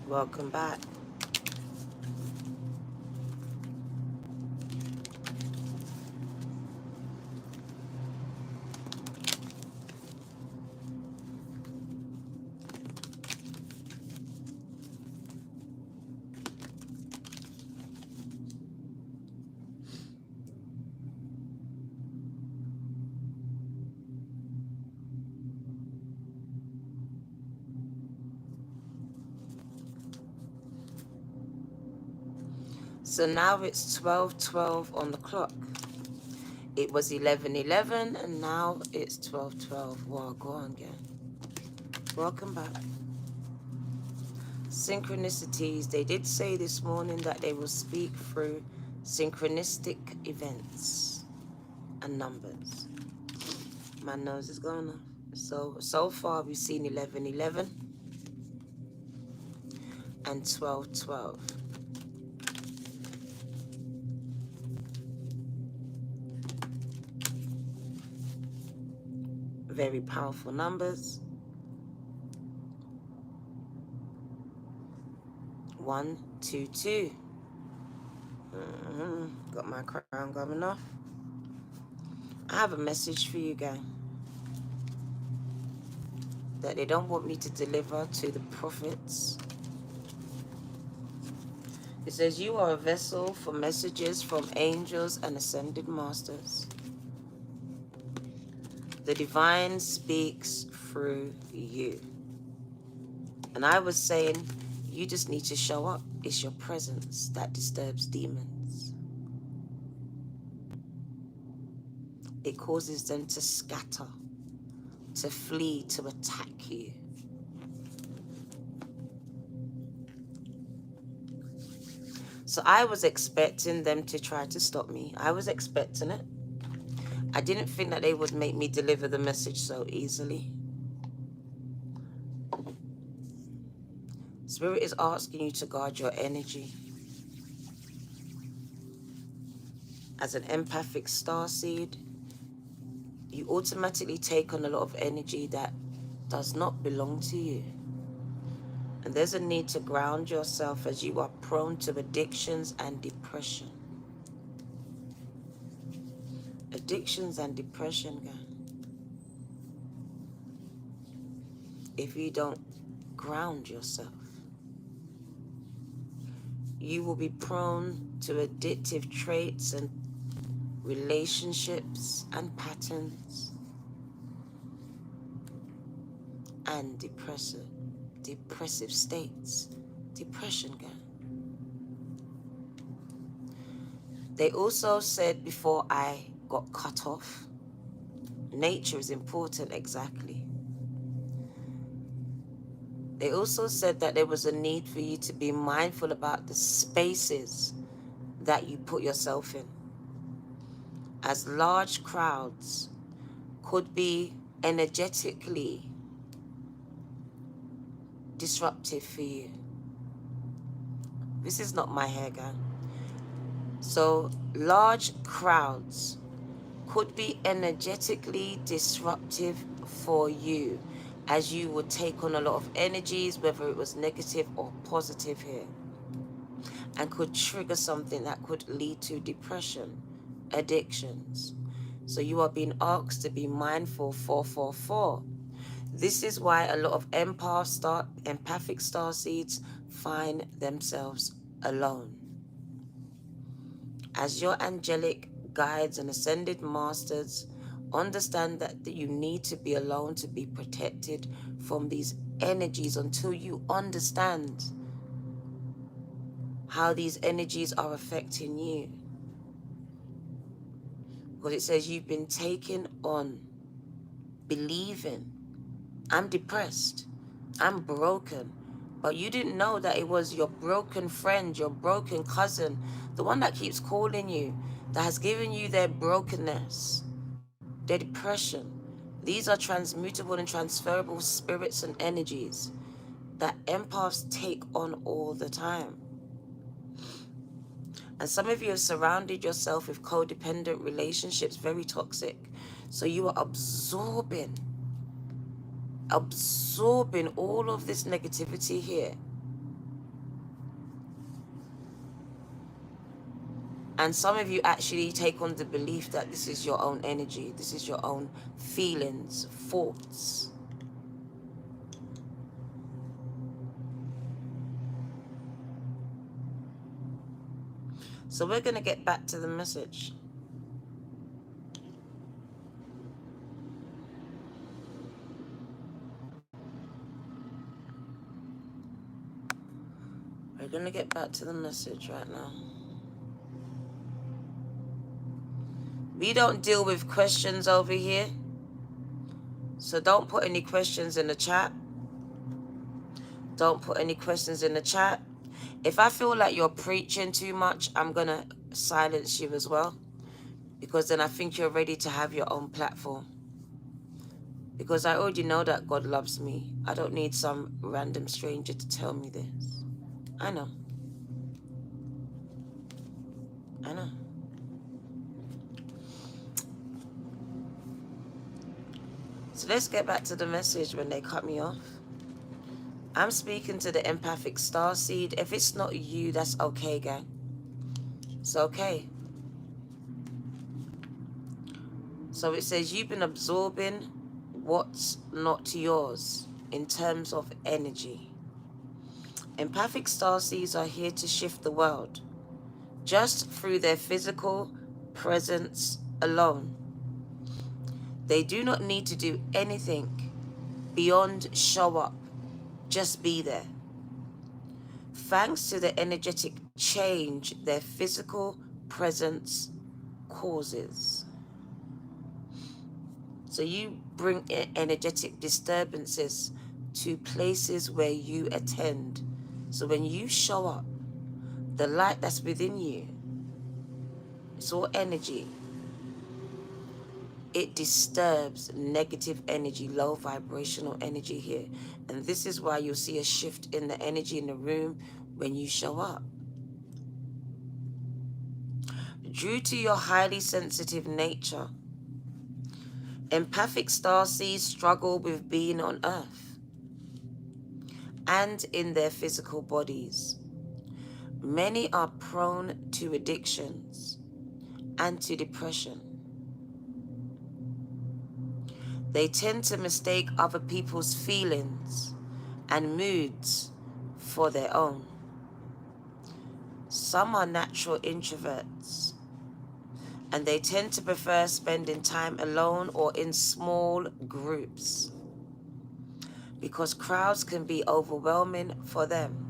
Welcome back. So now it's 12:12 on the clock. It was 11:11 and now it's 12:12. Wow, go on again. Welcome back. Synchronicities. They did say this morning that they will speak through synchronistic events and numbers. My nose is going off. So far we've seen 11:11 and 12:12. Very powerful numbers. 1, 2, 2. Got my crown going off. I have a message for you guys that they don't want me to deliver to the prophets. It says, you are a vessel for messages from angels and ascended masters. The divine speaks through you. And I was saying, you just need to show up. It's your presence that disturbs demons. It causes them to scatter, to flee, to attack you. So I was expecting them to try to stop me. I was expecting it. I didn't think that they would make me deliver the message so easily. Spirit is asking you to guard your energy. As an empathic starseed, you automatically take on a lot of energy that does not belong to you. And there's a need to ground yourself as you are prone to addictions and depression. Addictions and depression, guys. If you don't ground yourself, you will be prone to addictive traits and relationships and patterns and depressive states. Depression, guys. They also said before I got cut off, nature is important, exactly. They also said that there was a need for you to be mindful about the spaces that you put yourself in, as large crowds could be energetically disruptive for you. This is not my hair gun. So large crowds could be energetically disruptive for you, as you would take on a lot of energies, whether it was negative or positive here, and could trigger something that could lead to depression, addictions. So you are being asked to be mindful. 444. This is why a lot of empathic starseeds find themselves alone. As your angelic guides and ascended masters understand that you need to be alone to be protected from these energies until you understand how these energies are affecting you. Because it says you've been taken on believing, I'm depressed, I'm broken. But you didn't know that it was your broken friend, your broken cousin, the one that keeps calling you, that has given you their brokenness, their depression. These are transmutable and transferable spirits and energies that empaths take on all the time. And some of you have surrounded yourself with codependent relationships, very toxic. So you are absorbing all of this negativity here. And some of you actually take on the belief that this is your own energy, this is your own feelings, thoughts. So we're going to get back to the message. We're going to get back to the message right now. We don't deal with questions over here. So don't put any questions in the chat. Don't put any questions in the chat. If I feel like you're preaching too much, I'm going to silence you as well. Because then I think you're ready to have your own platform. Because I already know that God loves me. I don't need some random stranger to tell me this. I know. I know. So let's get back to the message when they cut me off. I'm speaking to the empathic star seed. If it's not you, that's okay, gang. It's okay. So it says you've been absorbing what's not yours in terms of energy. Empathic star seeds are here to shift the world just through their physical presence alone. They do not need to do anything beyond show up, just be there. Thanks to the energetic change their physical presence causes. So you bring energetic disturbances to places where you attend. So when you show up, the light that's within you, it's all energy. It disturbs negative energy, low vibrational energy here. And this is why you'll see a shift in the energy in the room when you show up. Due to your highly sensitive nature, empathic starseeds struggle with being on Earth and in their physical bodies. Many are prone to addictions and to depression. They tend to mistake other people's feelings and moods for their own. Some are natural introverts, and they tend to prefer spending time alone or in small groups because crowds can be overwhelming for them.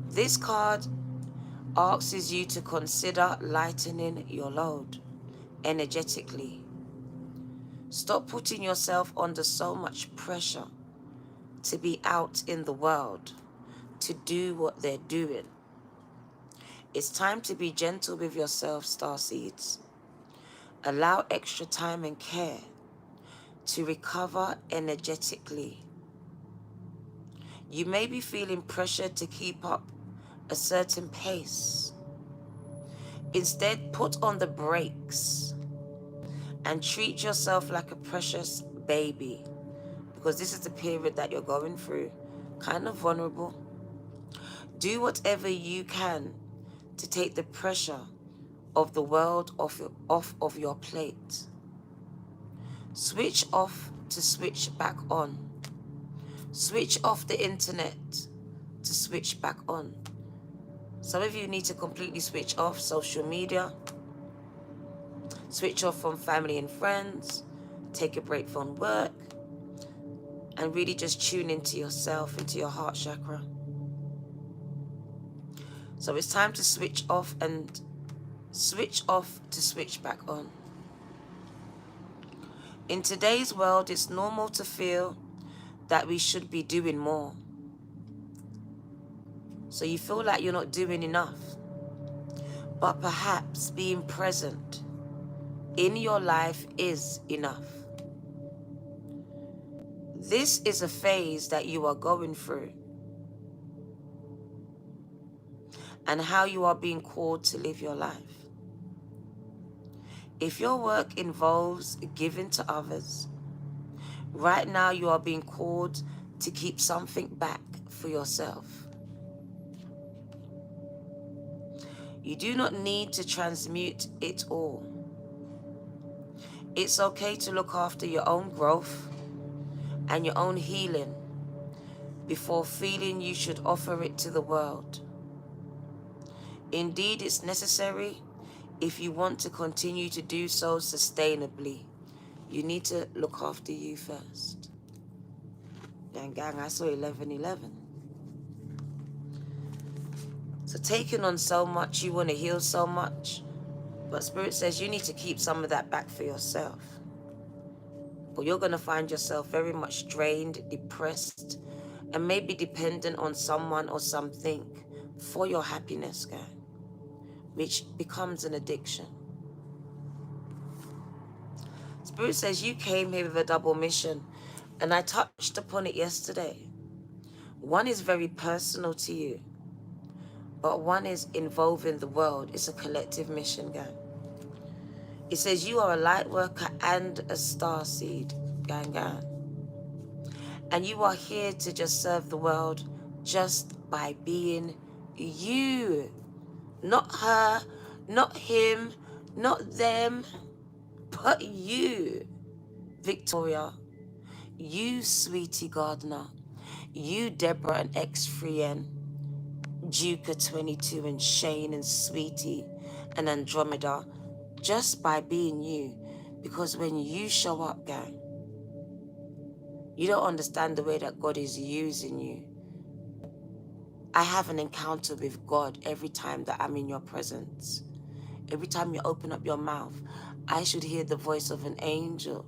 This card asks you to consider lightening your load energetically. Stop putting yourself under so much pressure to be out in the world, to do what they're doing. It's time to be gentle with yourself, starseeds. Allow extra time and care to recover energetically. You may be feeling pressured to keep up a certain pace. Instead, put on the brakes and treat yourself like a precious baby, because this is the period that you're going through, kind of vulnerable. Do whatever you can to take the pressure of the world off of your plate. Switch off to switch back on. Switch off the internet to switch back on. Some of you need to completely switch off social media, switch off from family and friends, take a break from work, and really just tune into yourself, into your heart chakra. So it's time to switch off and switch off to switch back on. In today's world, it's normal to feel that we should be doing more. So you feel like you're not doing enough. But perhaps being present in your life is enough. This is a phase that you are going through, and how you are being called to live your life. If your work involves giving to others, right now you are being called to keep something back for yourself. You do not need to transmute it all. It's okay to look after your own growth and your own healing before feeling you should offer it to the world. Indeed, it's necessary if you want to continue to do so sustainably. You need to look after you first. Gang, I saw 11:11. So taking on so much, you want to heal so much, but Spirit says you need to keep some of that back for yourself. Or you're going to find yourself very much drained, depressed, and maybe dependent on someone or something for your happiness, guy, which becomes an addiction. Spirit says you came here with a double mission, and I touched upon it yesterday. One is very personal to you, but one is involving the world. It's a collective mission, gang. It says you are a light worker and a star seed, gang. And you are here to just serve the world just by being you. Not her, not him, not them, but you, Victoria. You, Sweetie Gardner. You, Deborah and X-Frien. Juka 22 and Shane and Sweetie and Andromeda, just by being you. Because when you show up, gang, you don't understand the way that God is using you. I have an encounter with God every time that I'm in your presence. Every time you open up your mouth, I should hear the voice of an angel.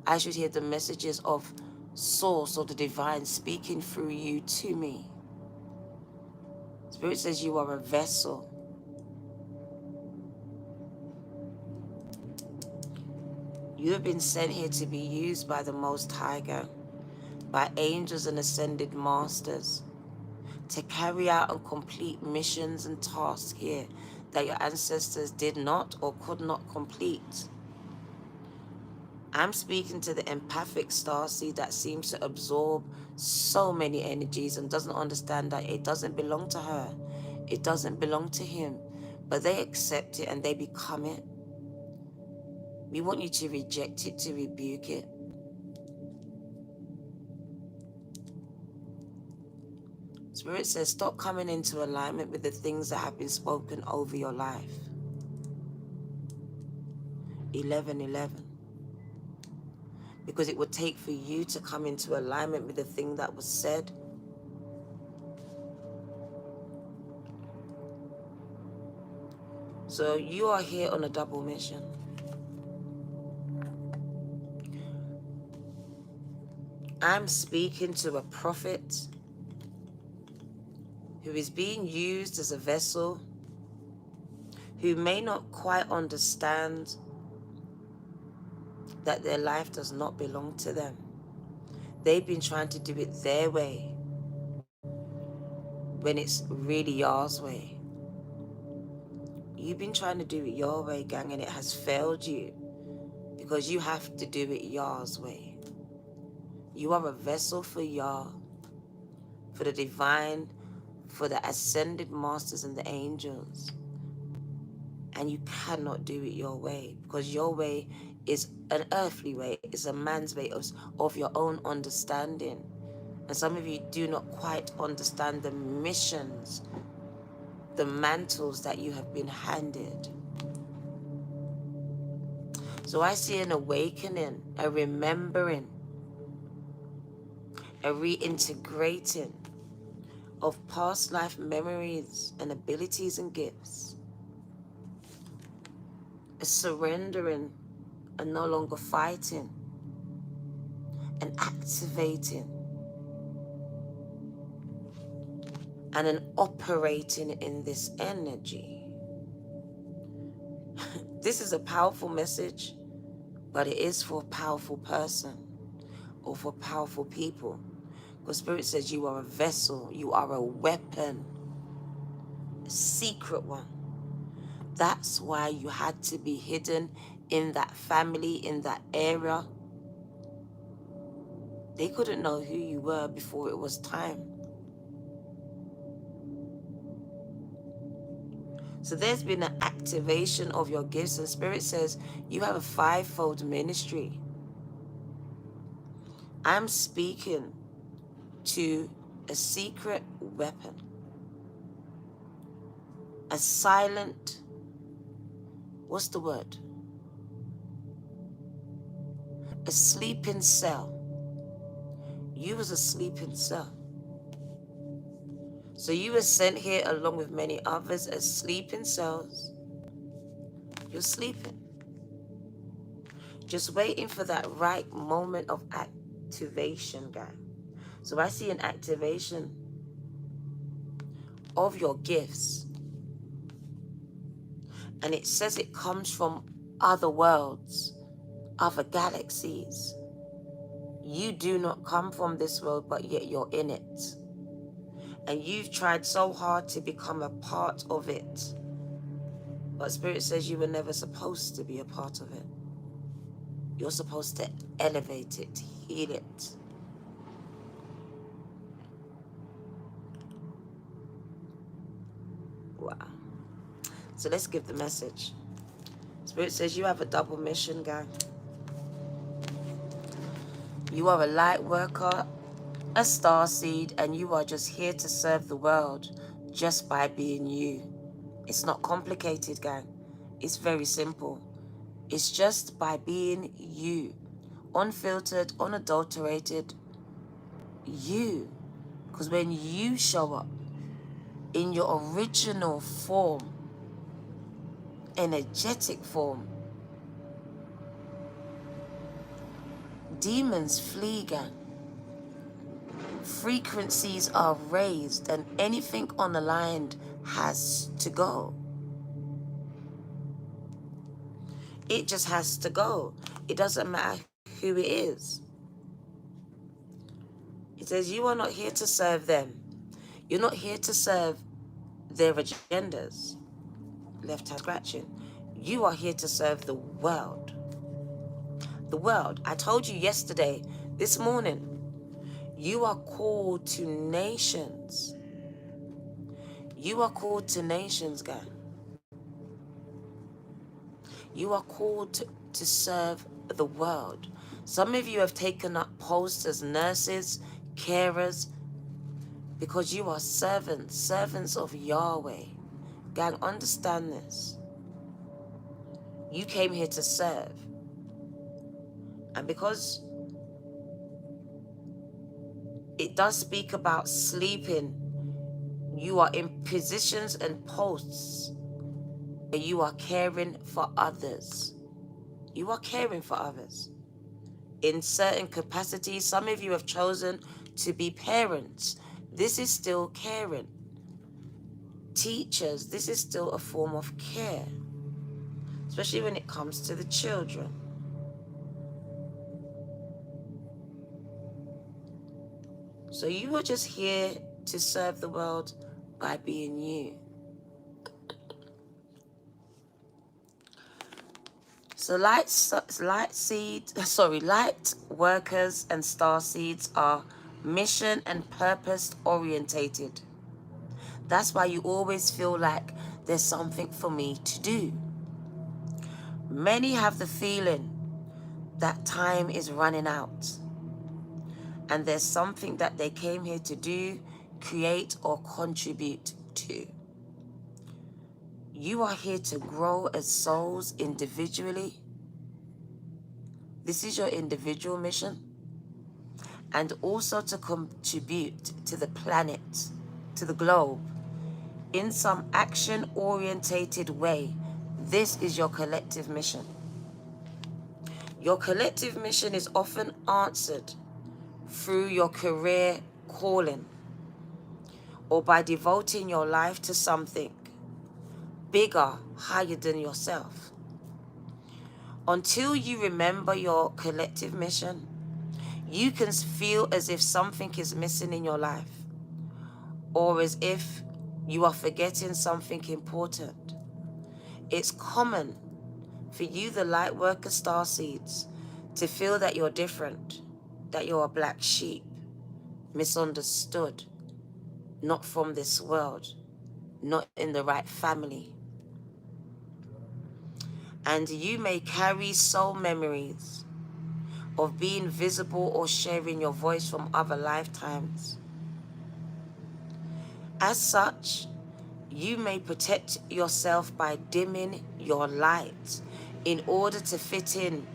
I should hear the messages of Source or the divine speaking through you to me. Spirit says you are a vessel. You have been sent here to be used by the Most High God, by angels and ascended masters, to carry out and complete missions and tasks here that your ancestors did not or could not complete. I'm speaking to the empathic starseed that seems to absorb so many energies and doesn't understand that it doesn't belong to her. It doesn't belong to him. But they accept it and they become it. We want you to reject it, to rebuke it. Spirit says, stop coming into alignment with the things that have been spoken over your life. 11:11. Because it would take for you to come into alignment with the thing that was said. So you are here on a double mission. I'm speaking to a prophet who is being used as a vessel, who may not quite understand that their life does not belong to them. They've been trying to do it their way when it's really yours way. You've been trying to do it your way, gang, and it has failed you because you have to do it yours way. You are a vessel for Yah, for the divine, for the ascended masters and the angels. And you cannot do it your way because your way is an earthly way. It's a man's way of your own understanding. And some of you do not quite understand the missions, the mantles that you have been handed. So I see an awakening, a remembering, a reintegrating of past life memories and abilities and gifts. A surrendering and no longer fighting, and activating, and an operating in this energy. This is a powerful message, but it is for a powerful person or for powerful people. Because Spirit says you are a vessel, you are a weapon, a secret one. That's why you had to be hidden in that family, in that area. They couldn't know who you were before it was time. So there's been an activation of your gifts, and Spirit says you have a fivefold ministry. I'm speaking to a secret weapon, a silent, what's the word? A sleeping cell. You was a sleeping cell. So you were sent here along with many others as sleeping cells. You're sleeping. Just waiting for that right moment of activation, guy. So I see an activation of your gifts. And it says it comes from other worlds, other galaxies. You do not come from this world, but yet you're in it. And you've tried so hard to become a part of it. But Spirit says you were never supposed to be a part of it. You're supposed to elevate it, heal it. Wow. So let's give the message. Spirit says you have a double mission, gang. You are a light worker, a star seed, and you are just here to serve the world just by being you. It's not complicated, gang. It's very simple. It's just by being you. Unfiltered, unadulterated, you. Because when you show up in your original form, energetic form, demons flee, gang. Frequencies are raised and anything unaligned has to go. It just has to go. It doesn't matter who it is. It says you are not here to serve them. You're not here to serve their agendas. Left hand scratching. You are here to serve the world. The world. I told you yesterday, this morning, you are called to nations. You are called to nations, guys. You are called to serve the world. Some of you have taken up posts as nurses, carers, because you are servants of Yahweh. Gang, understand this. You came here to serve. And because it does speak about sleeping, you are in positions and posts where you are caring for others. You are caring for others. In certain capacities, some of you have chosen to be parents. This is still caring. Teachers, this is still a form of care, especially when it comes to the children. So you are just here to serve the world by being you. So light workers and star seeds are mission and purpose orientated. That's why you always feel like there's something for me to do. Many have the feeling that time is running out and there's something that they came here to do, create, or contribute to. You are here to grow as souls individually. This is your individual mission. And also to contribute to the planet, to the globe, in some action-orientated way. This is your collective mission. Your collective mission is often answered through your career calling or by devoting your life to something bigger, higher than yourself. Until you remember your collective mission, you can feel as if something is missing in your life or as if you are forgetting something important. It's common for you, the light worker star seeds, to feel that you're different, that you're a black sheep, misunderstood, not from this world, not in the right family. And you may carry soul memories of being visible or sharing your voice from other lifetimes. As such, you may protect yourself by dimming your light in order to fit in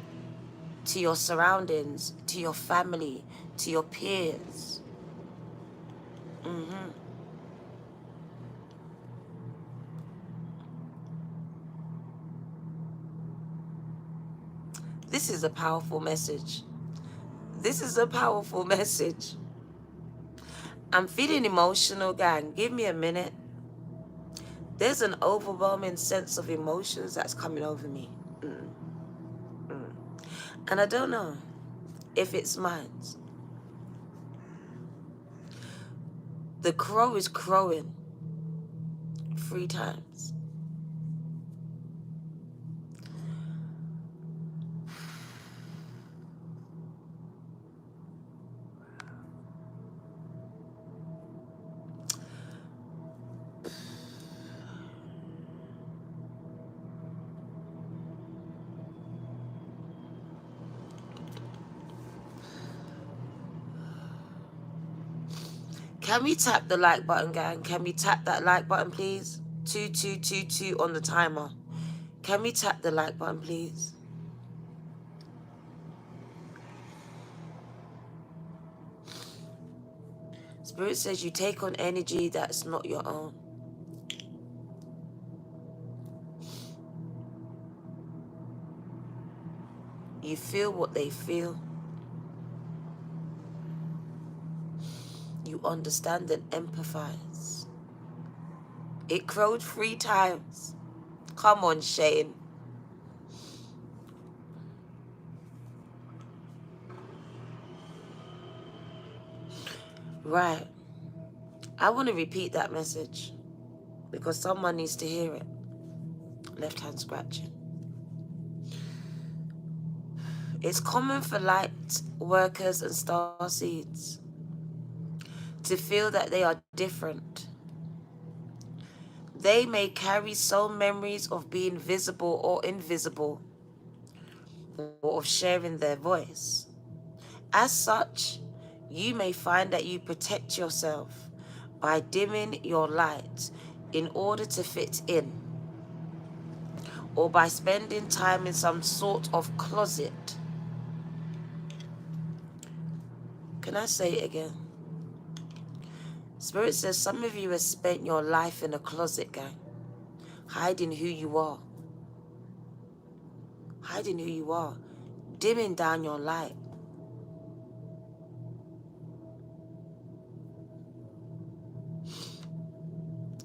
to your surroundings, to your family, to your peers. This is a powerful message. This is a powerful message. I'm feeling emotional, gang. Give me a minute. There's an overwhelming sense of emotions that's coming over me. And I don't know if it's mine. The crow is crowing 3 times. Can we tap the like button, gang? Can we tap that like button, please? 2222 on the timer. Can we tap the like button, please? Spirit says you take on energy that's not your own. You feel what they feel. You understand and empathize. It crowed 3 times. Come on, Shane. Right. I want to repeat that message because someone needs to hear it. Left hand scratching. It's common for light workers and star seeds to feel that they are different. They may carry soul memories of being visible or invisible, or of sharing their voice. As such, you may find that you protect yourself by dimming your light in order to fit in, or by spending time in some sort of closet. Can I say it again? Spirit says some of you have spent your life in a closet, gang, hiding who you are. Hiding who you are. Dimming down your light.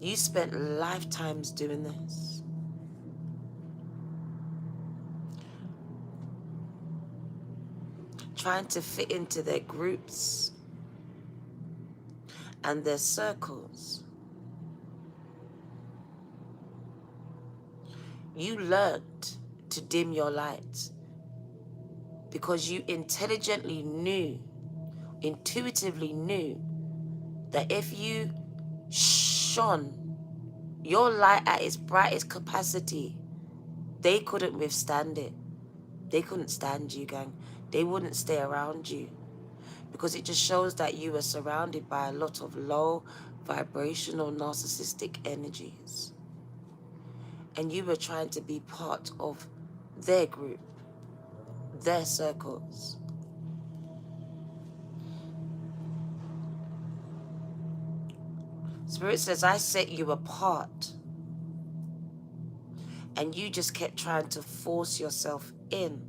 You spent lifetimes doing this. Trying to fit into their groups and their circles. You learned to dim your light because you intelligently knew, intuitively knew that if you shone your light at its brightest capacity, they couldn't withstand it. They couldn't stand you, gang. They wouldn't stay around you because it just shows that you were surrounded by a lot of low vibrational narcissistic energies. And you were trying to be part of their group, their circles. Spirit says, I set you apart. And you just kept trying to force yourself in.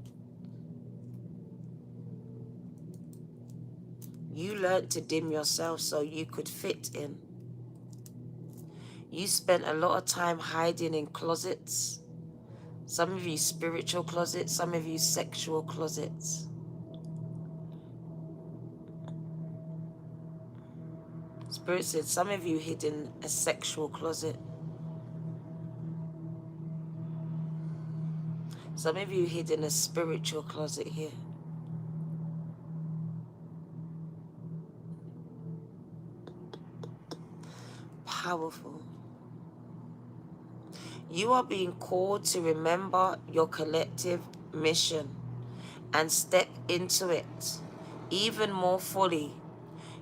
You learned to dim yourself so you could fit in. You spent a lot of time hiding in closets. Some of you spiritual closets, some of you sexual closets. Spirit said some of you hid in a sexual closet. Some of you hid in a spiritual closet here. Powerful. You are being called to remember your collective mission and step into it even more fully.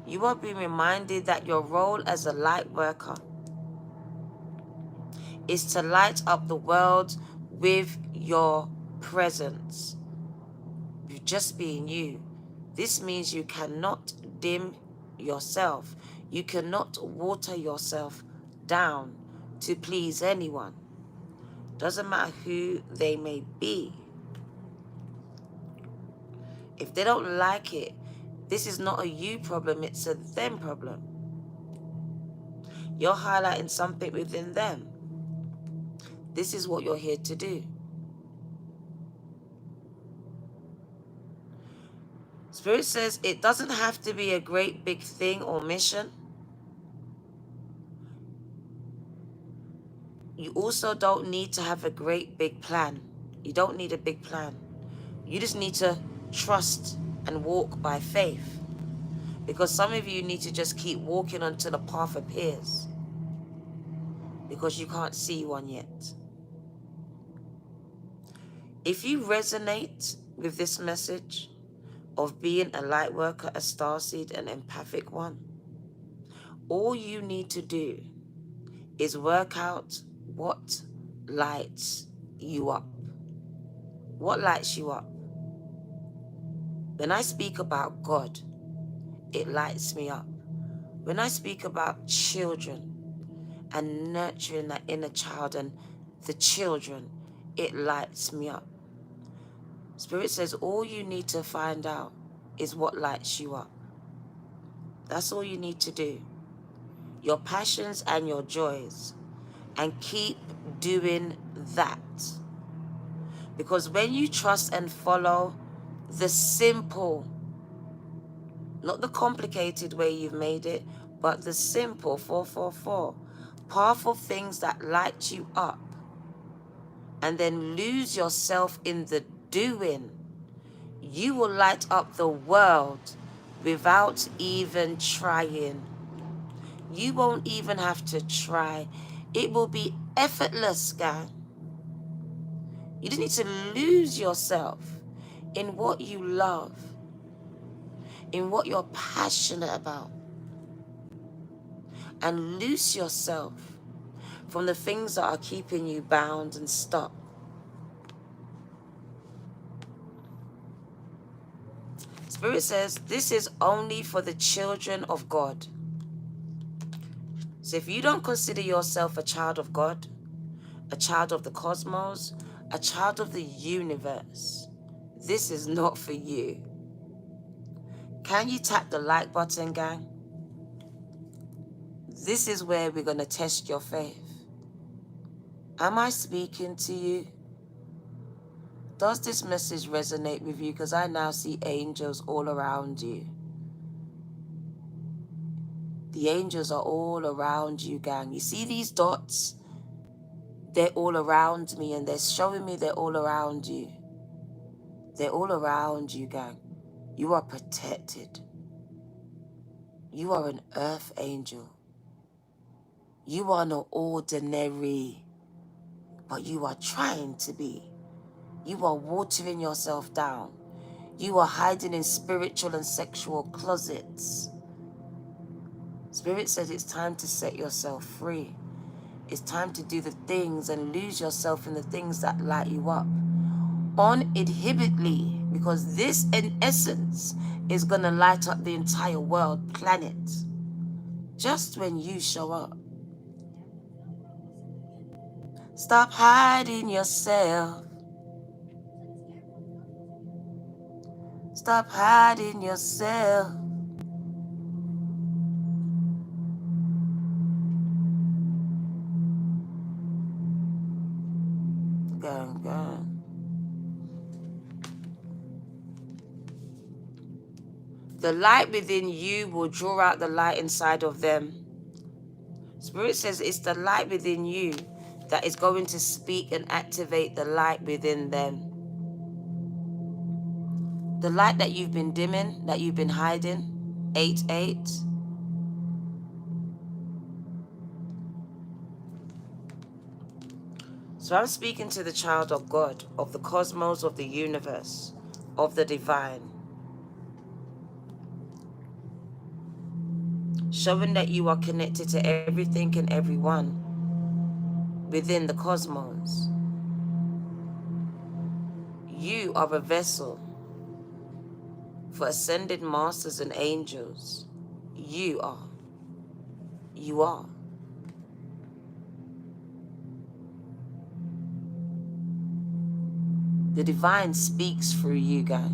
You are being reminded that your role as a light worker is to light up the world with your presence. You just being you. This means you cannot dim yourself. You cannot water yourself down to please anyone. Doesn't matter who they may be. If they don't like it, this is not a you problem, it's a them problem. You're highlighting something within them. This is what you're here to do. Spirit says it doesn't have to be a great big thing or mission. You also don't need to have a great big plan. You don't need a big plan. You just need to trust and walk by faith. Because some of you need to just keep walking until the path appears. Because you can't see one yet. If you resonate with this message of being a light worker, a starseed, an empathic one, all you need to do is work out what lights you up. What lights you up? When I speak about God, it lights me up. When I speak about children and nurturing that inner child and the children, it lights me up. Spirit says all you need to find out is what lights you up. That's all you need to do. Your passions and your joys. And keep doing that. Because when you trust and follow the simple, not the complicated way you've made it, but the simple 444, powerful things that light you up, and then lose yourself in the doing, you will light up the world without even trying. You won't even have to try. It will be effortless, gang. You just need to lose yourself in what you love, in what you're passionate about, and loose yourself from the things that are keeping you bound and stuck. Spirit says this is only for the children of God. So if you don't consider yourself a child of God, a child of the cosmos, a child of the universe, this is not for you. Can you tap the like button, gang? This is where we're going to test your faith. Am I speaking to you? Does this message resonate with you? Because I now see angels all around you. The angels are all around you, gang. You see these dots? They're all around me, and they're showing me they're all around you. They're all around you, gang. You are protected. You are an earth angel. You are not ordinary, but you are trying to be. You are watering yourself down. You are hiding in spiritual and sexual closets. Spirit says it's time to set yourself free. It's time to do the things and lose yourself in the things that light you up. Uninhibitedly, because this in essence is going to light up the entire world, planet. Just when you show up. Stop hiding yourself. Stop hiding yourself. Go. The light within you will draw out the light inside of them. Spirit says it's the light within you that is going to speak and activate the light within them. The light that you've been dimming, that you've been hiding. 8-8. So I'm speaking to the child of God, of the cosmos, of the universe, of the divine, showing that you are connected to everything and everyone within the cosmos. You are a vessel for ascended masters and angels. You are. You are. The divine speaks through you, guys.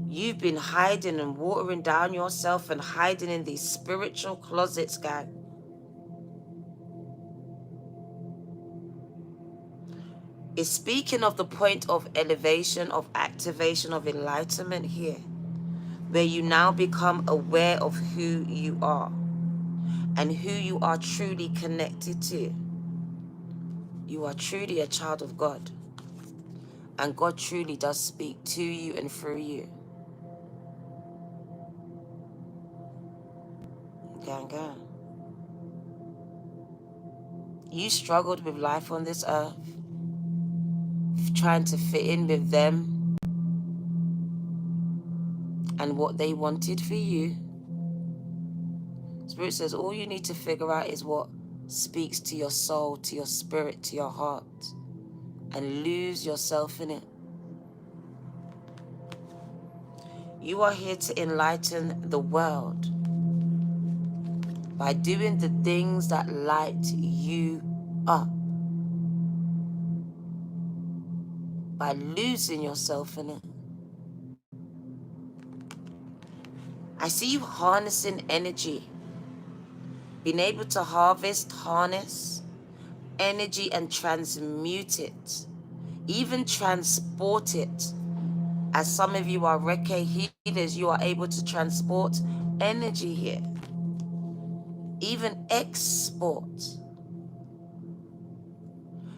You've been hiding and watering down yourself and hiding in these spiritual closets, guys. It's speaking of the point of elevation, of activation, of enlightenment here, where you now become aware of who you are and who you are truly connected to. You are truly a child of God, and God truly does speak to you and through you. Gang, gang. You struggled with life on this earth, trying to fit in with them and what they wanted for you. Spirit says all you need to figure out is what speaks to your soul, to your spirit, to your heart, and lose yourself in it. You are here to enlighten the world by doing the things that light you up, by losing yourself in it. I see you harnessing energy, being able to harness energy and transmute it, even transport it. As some of you are Reiki healers, you are able to transport energy here, even export.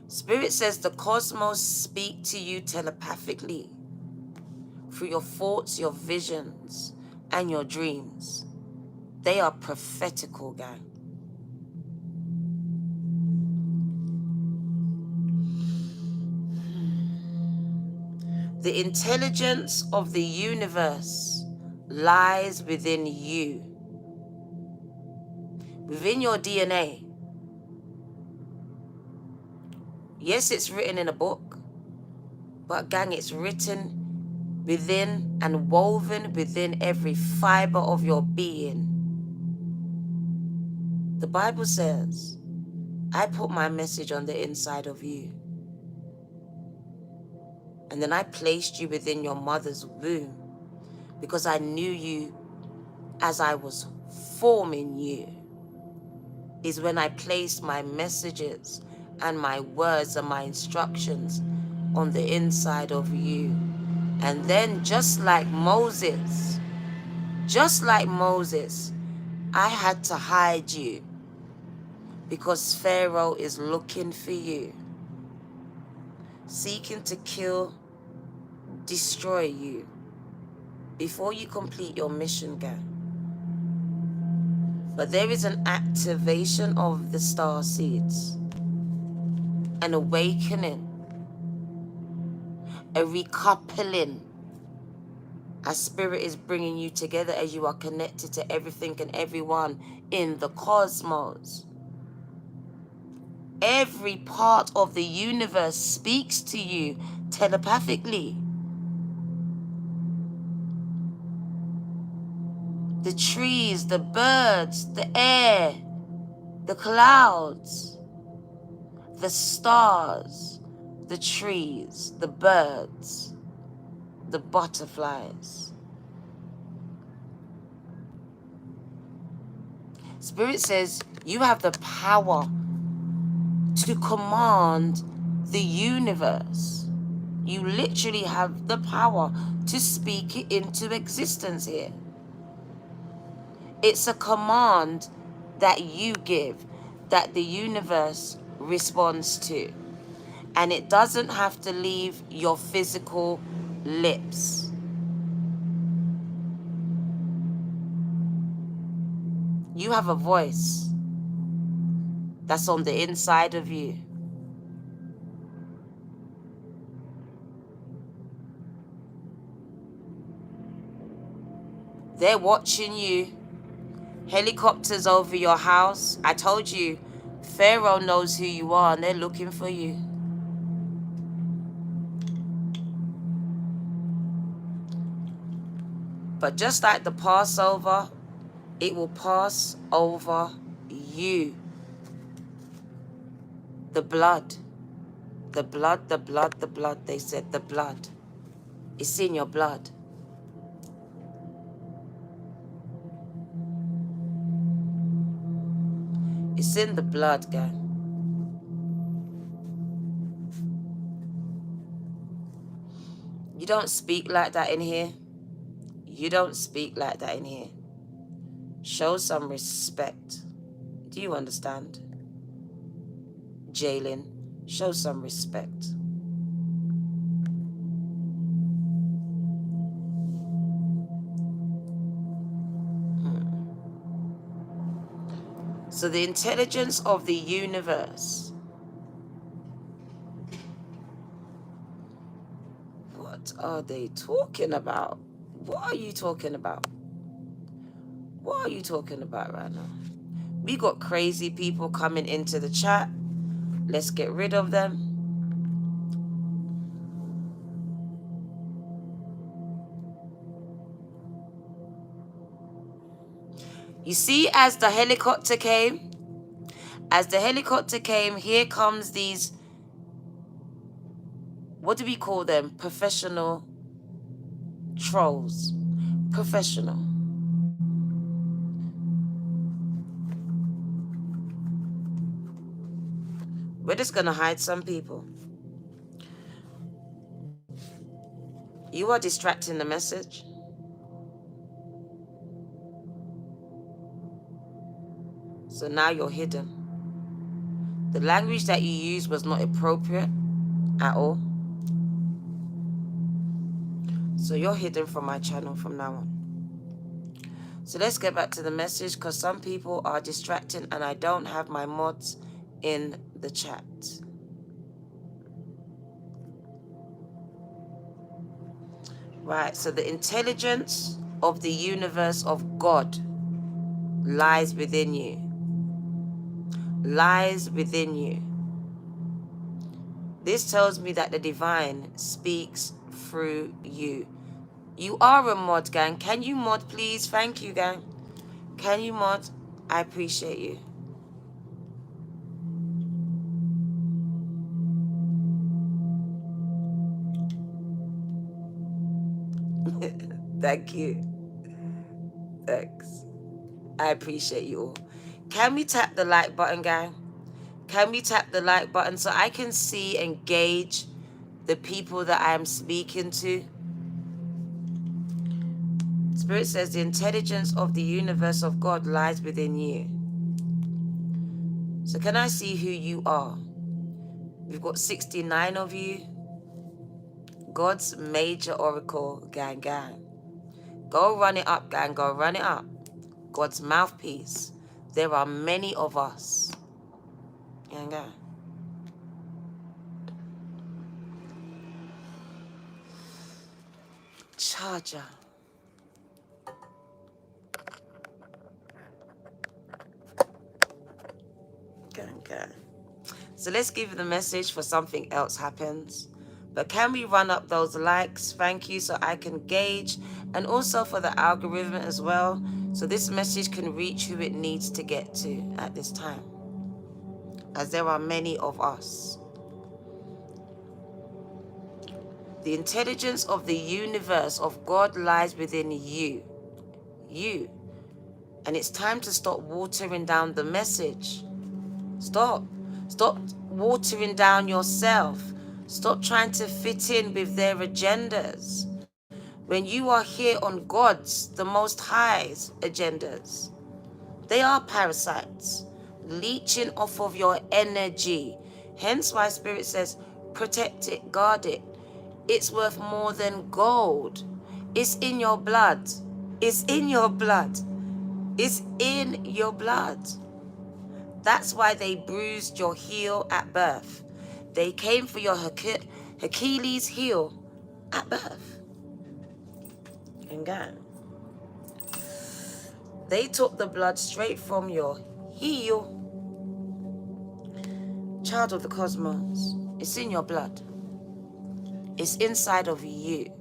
Spirit says the cosmos speak to you telepathically through your thoughts, your visions, and your dreams. They are prophetical, gang. The intelligence of the universe lies within you, within your DNA. Yes, it's written in a book, but gang, it's written within and woven within every fiber of your being. The Bible says, I put my message on the inside of you. And then I placed you within your mother's womb because I knew you as I was forming you. Is when I placed my messages and my words and my instructions on the inside of you. And then just like Moses, I had to hide you because Pharaoh is looking for you, seeking to kill, destroy you before you complete your mission, gang. But there is an activation of the star seeds, an awakening, a recoupling, as Spirit is bringing you together as you are connected to everything and everyone in the cosmos. Every part of the universe speaks to you telepathically. The trees, the birds, the air, the clouds, the stars, the trees, the birds, the butterflies. Spirit says you have the power to command the universe. You literally have the power to speak it into existence here. It's a command that you give, that the universe responds to. And it doesn't have to leave your physical lips. You have a voice that's on the inside of you. They're watching you. Helicopters over your house. I told you, Pharaoh knows who you are and they're looking for you. But just like the Passover, it will pass over you. The blood. The blood, the blood, the blood. They said the blood. It's in your blood. It's in the blood, gang. You don't speak like that in here. You don't speak like that in here. Show some respect. Do you understand? Jalen, show some respect. So the intelligence of the universe. What are they talking about? What are you talking about? What are you talking about right now? We got crazy people coming into the chat. Let's get rid of them. You see, as the helicopter came, here comes these, what do we call them? Professional trolls. Professional. We're just going to hide some people. You are distracting the message. So now you're hidden. The language that you used was not appropriate at all. So you're hidden from my channel from now on. So let's get back to the message, because some people are distracting and I don't have my mods in the chat. Right, so the intelligence of the universe of God lies within you. Lies within you. This tells me that the divine speaks through you. You are a mod, gang. Can you mod, please? Thank you, gang. Can you mod? I appreciate you. Thank you. Thanks. I appreciate you all. Can we tap the like button, gang? Can we tap the like button so I can see and gauge the people that I am speaking to? Spirit says the intelligence of the universe of God lies within you. So can I see who you are? We've got 69 of you. God's major oracle, gang, gang. Go run it up, gang. Go run it up. God's mouthpiece. There are many of us. Gang, gang. Charger. Gang, gang. So let's give the message for something else happens. But can we run up those likes? Thank you, so I can gauge, and also for the algorithm as well, so this message can reach who it needs to get to at this time, as there are many of us. The intelligence of the universe of God lies within you. You. And it's time to stop watering down the message. Stop. Stop watering down yourself. Stop trying to fit in with their agendas. When you are here on God's, the Most High's agendas, they are parasites, leeching off of your energy. Hence why Spirit says, protect it, guard it. It's worth more than gold. It's in your blood. It's in your blood. It's in your blood. That's why they bruised your heel at birth. They came for your Achilles heel at birth. And God, they took the blood straight from your heel. Child of the cosmos, it's in your blood. It's inside of you.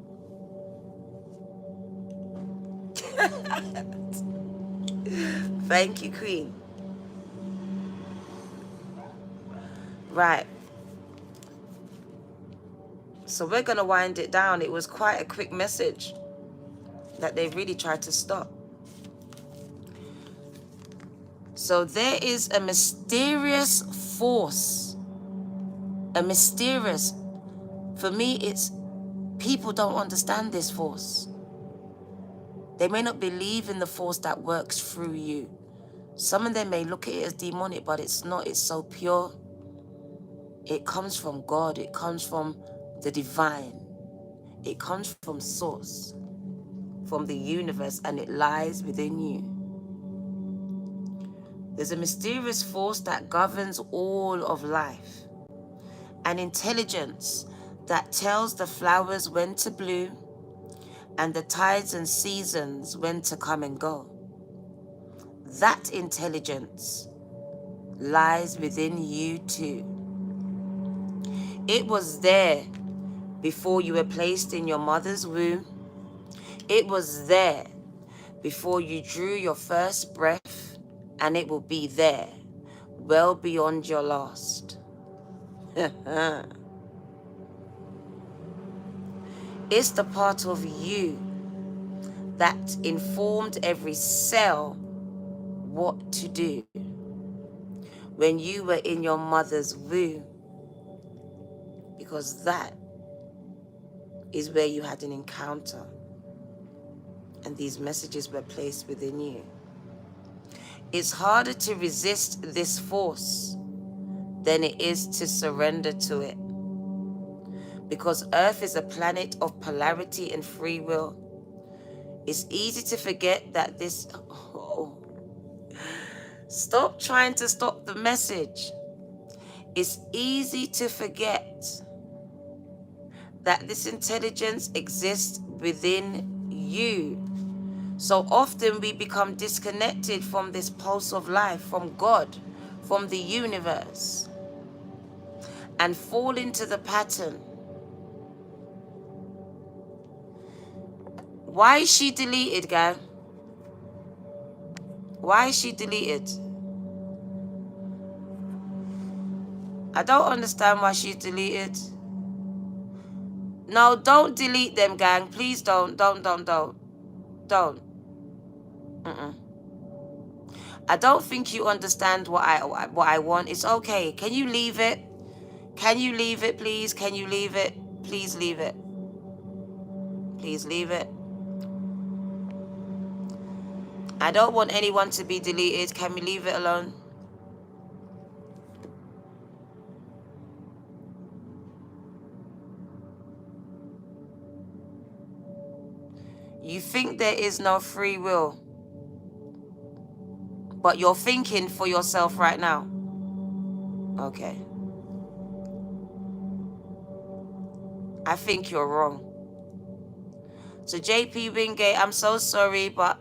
Thank you, Queen. Right. So we're going to wind it down. It was quite a quick message that they really tried to stop. So there is a mysterious force. A mysterious. For me, it's people don't understand this force. They may not believe in the force that works through you. Some of them may look at it as demonic, but it's not. It's so pure. It comes from God. It comes from the divine. It comes from source, from the universe, and it lies within you. There's a mysterious force that governs all of life. An intelligence that tells the flowers when to bloom and the tides and seasons when to come and go. That intelligence lies within you too. It was there before you were placed in your mother's womb. It was there before you drew your first breath, and it will be there well beyond your last. It's the part of you that informed every cell what to do when you were in your mother's womb, because that is where you had an encounter and these messages were placed within you. It's harder to resist this force than it is to surrender to it, because Earth is a planet of polarity and free will. It's easy to forget that this... Oh, stop trying to stop the message. It's easy to forget that this intelligence exists within you. So often we become disconnected from this pulse of life, from God, from the universe, and fall into the pattern. Why is she deleted, gang? Why is she deleted? I don't understand why she's deleted. No, don't delete them, gang. Please don't. Don't. Mm-mm. I don't think you understand what I want. It's okay. Can you leave it? Can you leave it, please? Can you leave it? Please leave it. Please leave it. I don't want anyone to be deleted. Can we leave it alone? You think there is no free will, but you're thinking for yourself right now. Okay. I think you're wrong. So JP Wingate, I'm so sorry, but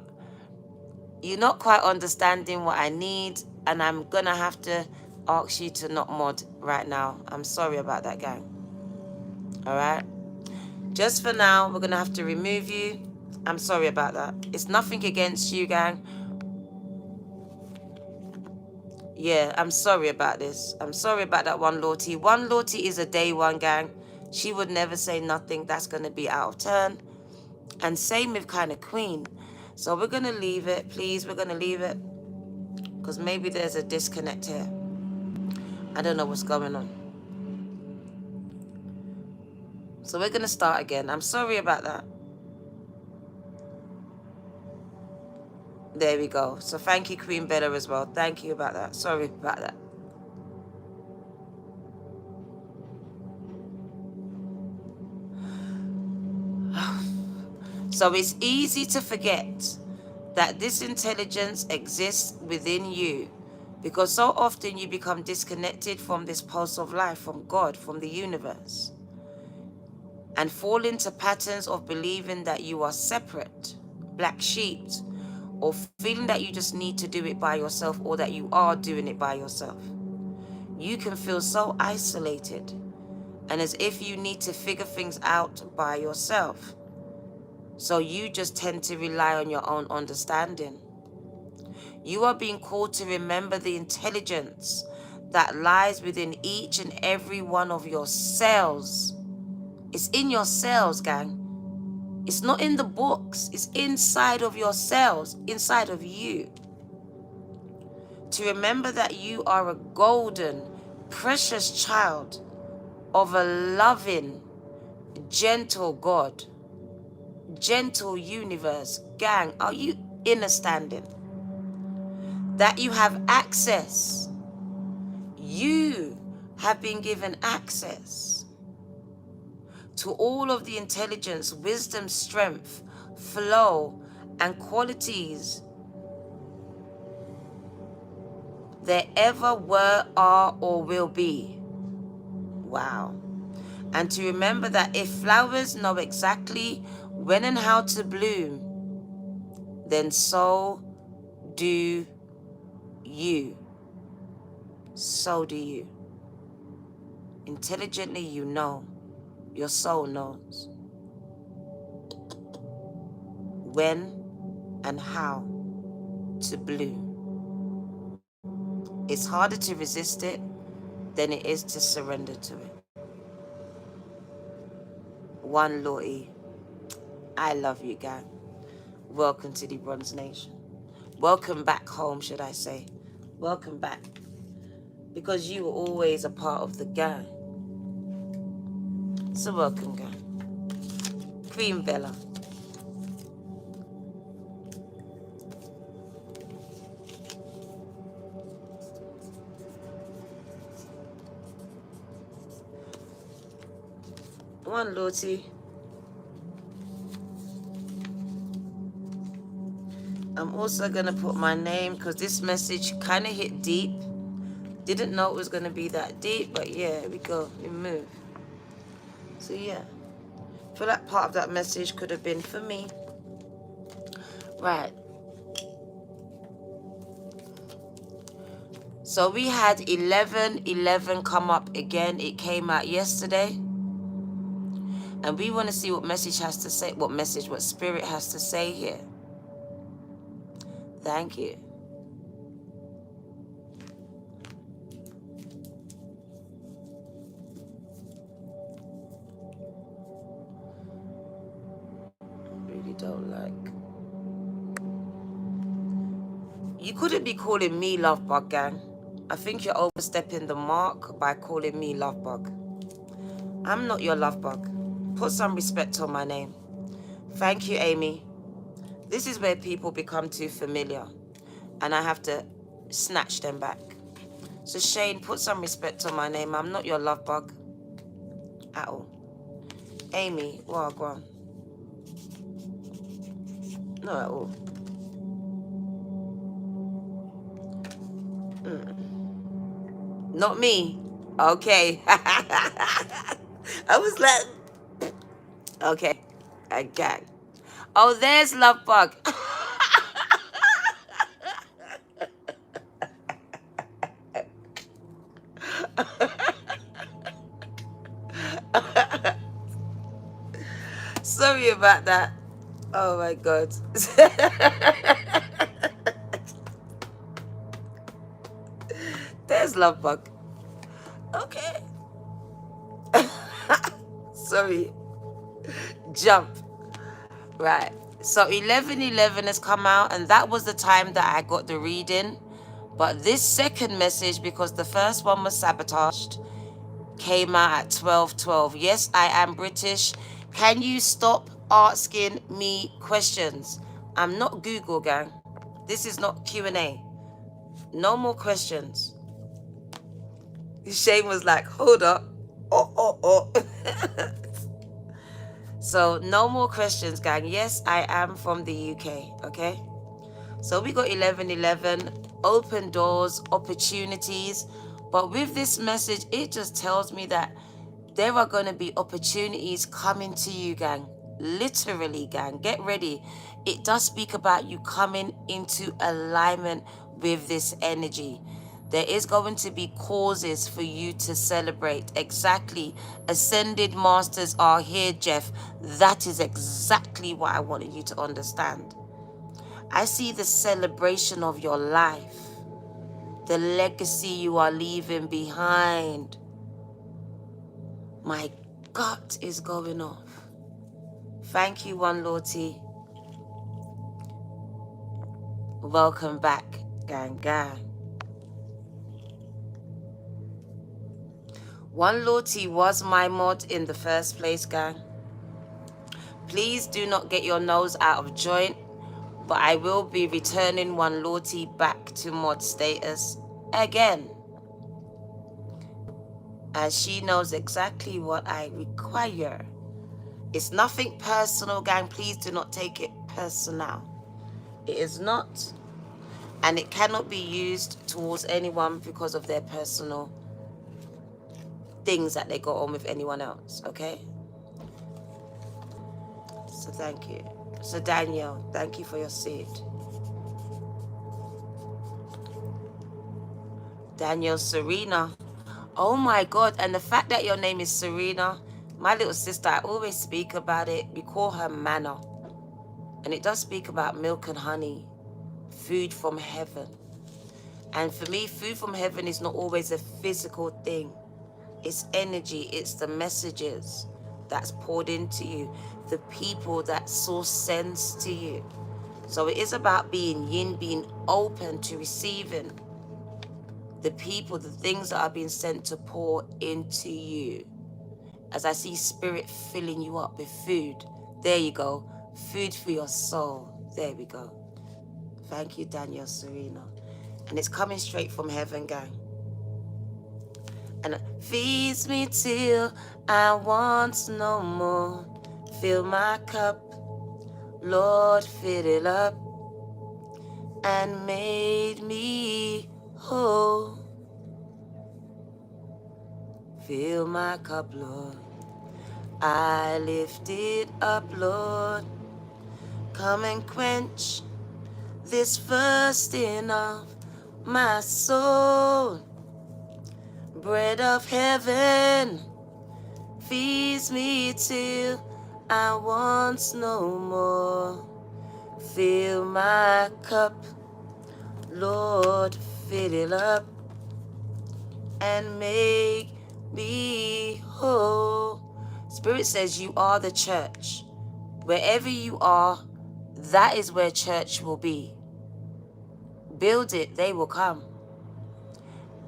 you're not quite understanding what I need, and I'm gonna have to ask you to not mod right now. I'm sorry about that, gang. All right? Just for now, we're gonna have to remove you. I'm sorry about that. It's nothing against you, gang. Yeah, I'm sorry about this. I'm sorry about that one Lottie. One Lottie is a day one, gang. She would never say nothing that's gonna be out of turn. And same with kind of Queen. So we're gonna leave it, please. We're gonna leave it, because maybe there's a disconnect here. I don't know what's going on. So we're gonna start again. I'm sorry about that. There we go. So thank you, Queen Bella, as well. Thank you about that. Sorry about that. So it's easy to forget that this intelligence exists within you, because so often you become disconnected from this pulse of life, from God, from the universe, and fall into patterns of believing that you are separate, black sheep, or feeling that you just need to do it by yourself, or that you are doing it by yourself. You can feel so isolated and as if you need to figure things out by yourself. So you just tend to rely on your own understanding. You are being called to remember the intelligence that lies within each and every one of your cells. It's in your cells, gang. It's not in the books. It's inside of your cells, inside of you. To remember that you are a golden, precious child of a loving, gentle God, gentle universe. Gang, are you understanding? That you have access. You have been given access to all of the intelligence, wisdom, strength, flow, and qualities there ever were, are, or will be. Wow. And to remember that if flowers know exactly when and how to bloom, then so do you. So do you. Intelligently, you know. Your soul knows when and how to bloom. It's harder to resist it than it is to surrender to it. One Lottie, I love you, gang. Welcome to the Bronze Nation. Welcome back home, should I say. Welcome back. Because you were always a part of the gang. So welcome, gang. Queen Bella. One Lottie. I'm also going to put my name because this message kind of hit deep. Didn't know it was going to be that deep, but yeah, we go. We move. So yeah. I feel like part of that message could have been for me. Right. So we had 11:11 come up again. It came out yesterday. And we want to see what message has to say, what spirit has to say here. Thank you. Really don't like. You couldn't be calling me love bug, gang. I think you're overstepping the mark by calling me love bug. I'm not your love bug. Put some respect on my name. Thank you, Amy. This is where people become too familiar and I have to snatch them back. So Shane, put some respect on my name. I'm not your love bug at all. Amy, well, go on. Not at all. Not me. Okay. I was like, okay, a gang. Oh, there's love bug. Sorry about that. Oh my God. There's love bug. Okay. Sorry. Jump. Right. So 11:11 has come out, and that was the time that I got the reading. But this second message, because the first one was sabotaged, came out at 12:12. Yes, I am British. Can you stop asking me questions? I'm not Google, gang. This is not Q&A. No more questions. Shane was like, hold up. Oh. So no more questions, gang. Yes, I am from the UK, okay? So we got 1111, open doors, opportunities. But with this message, it just tells me that there are going to be opportunities coming to you, gang. Literally, gang. Get ready. It does speak about you coming into alignment with this energy. There is going to be causes for you to celebrate. Exactly. Ascended masters are here, Jeff. That is exactly what I wanted you to understand. I see the celebration of your life, the legacy you are leaving behind. My gut is going off. Thank you, One Lorty. Welcome back, gang, gang. One Lorty was my mod in the first place, gang. Please do not get your nose out of joint, but I will be returning One Lorty back to mod status again, as she knows exactly what I require. It's nothing personal, gang. Please do not take it personal. It is not. And it cannot be used towards anyone because of their personal things that they got on with anyone else, okay? So thank you. So Danielle, thank you for your seed. Danielle Serena. Oh my God, and the fact that your name is Serena, my little sister, I always speak about it. We call her manna. And it does speak about milk and honey, food from heaven. And for me, food from heaven is not always a physical thing. It's energy, it's the messages that's poured into you, the people that source sends to you. So it is about being yin, being open to receiving the people, the things that are being sent to pour into you. As I see spirit filling you up with food. There you go. Food for your soul. There we go. Thank you, Danielle Serena. And it's coming straight from heaven, gang. And it feeds me till I want no more. Fill my cup, Lord, fill it up, and made me whole. Fill my cup, Lord. I lift it up, Lord. Come and quench this thirsting of my soul. Bread of heaven feeds me till I want no more. Fill my cup, Lord, fill it up, and make me whole. Spirit says you are the church. Wherever you are, that is where church will be. Build it, they will come.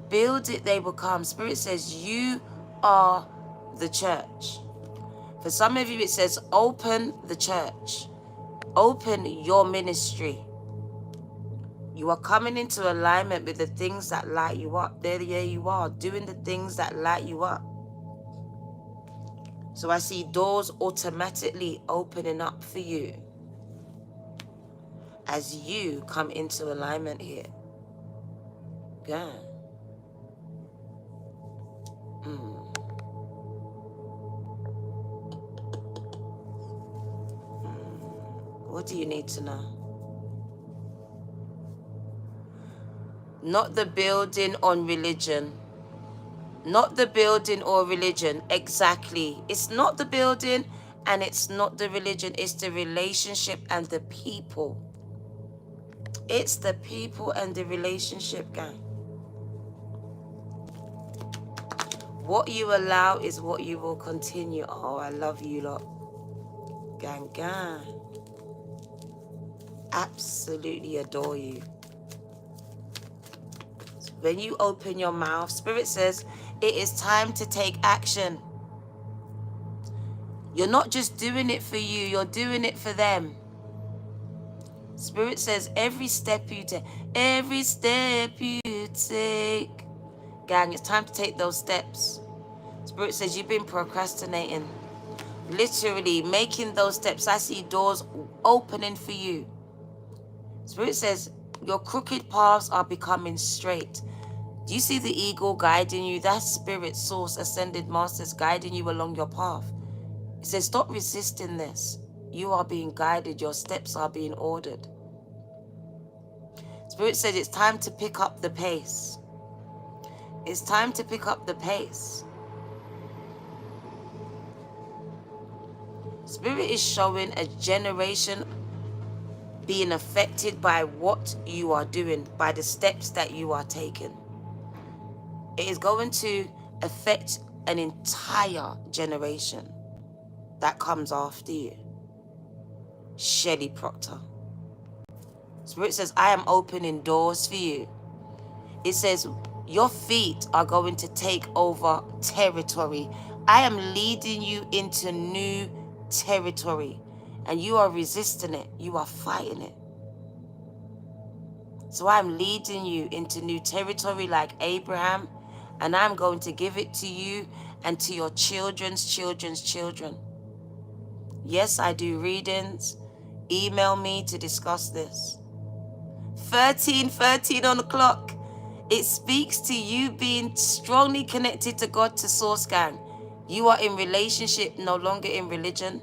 Build it, they will come. Spirit says you are the church. For some of you, it says open the church. Open your ministry. You are coming into alignment with the things that light you up. There you are, doing the things that light you up. So I see doors automatically opening up for you as you come into alignment here. Yeah. What do you need to know? Not the building on religion. Not the building or religion. Exactly. It's not the building and it's not the religion. It's the relationship and the people. It's the people and the relationship, gang. What you allow is what you will continue. Oh, I love you lot. Gang, gang. Absolutely adore you. When you open your mouth, Spirit says it is time to take action. You're not just doing it for you, you're doing it for them. Spirit says every step you take, gang, it's time to take those steps. Spirit says you've been procrastinating. Literally making those steps. I see doors opening for you. Spirit says, your crooked paths are becoming straight. Do you see the eagle guiding you? That's spirit, source, ascended masters guiding you along your path. It says, stop resisting this. You are being guided. Your steps are being ordered. Spirit says it's time to pick up the pace. It's time to pick up the pace. Spirit is showing a generation being affected by what you are doing, by the steps that you are taking. It is going to affect an entire generation that comes after you. Shelley Proctor. Spirit says, I am opening doors for you. It says, your feet are going to take over territory. I am leading you into new territory. And you are resisting it. You are fighting it. So I'm leading you into new territory like Abraham. And I'm going to give it to you and to your children's children's children. Yes, I do readings. Email me to discuss this. 13 on the clock. It speaks to you being strongly connected to God, to Source Gang. You are in relationship, no longer in religion.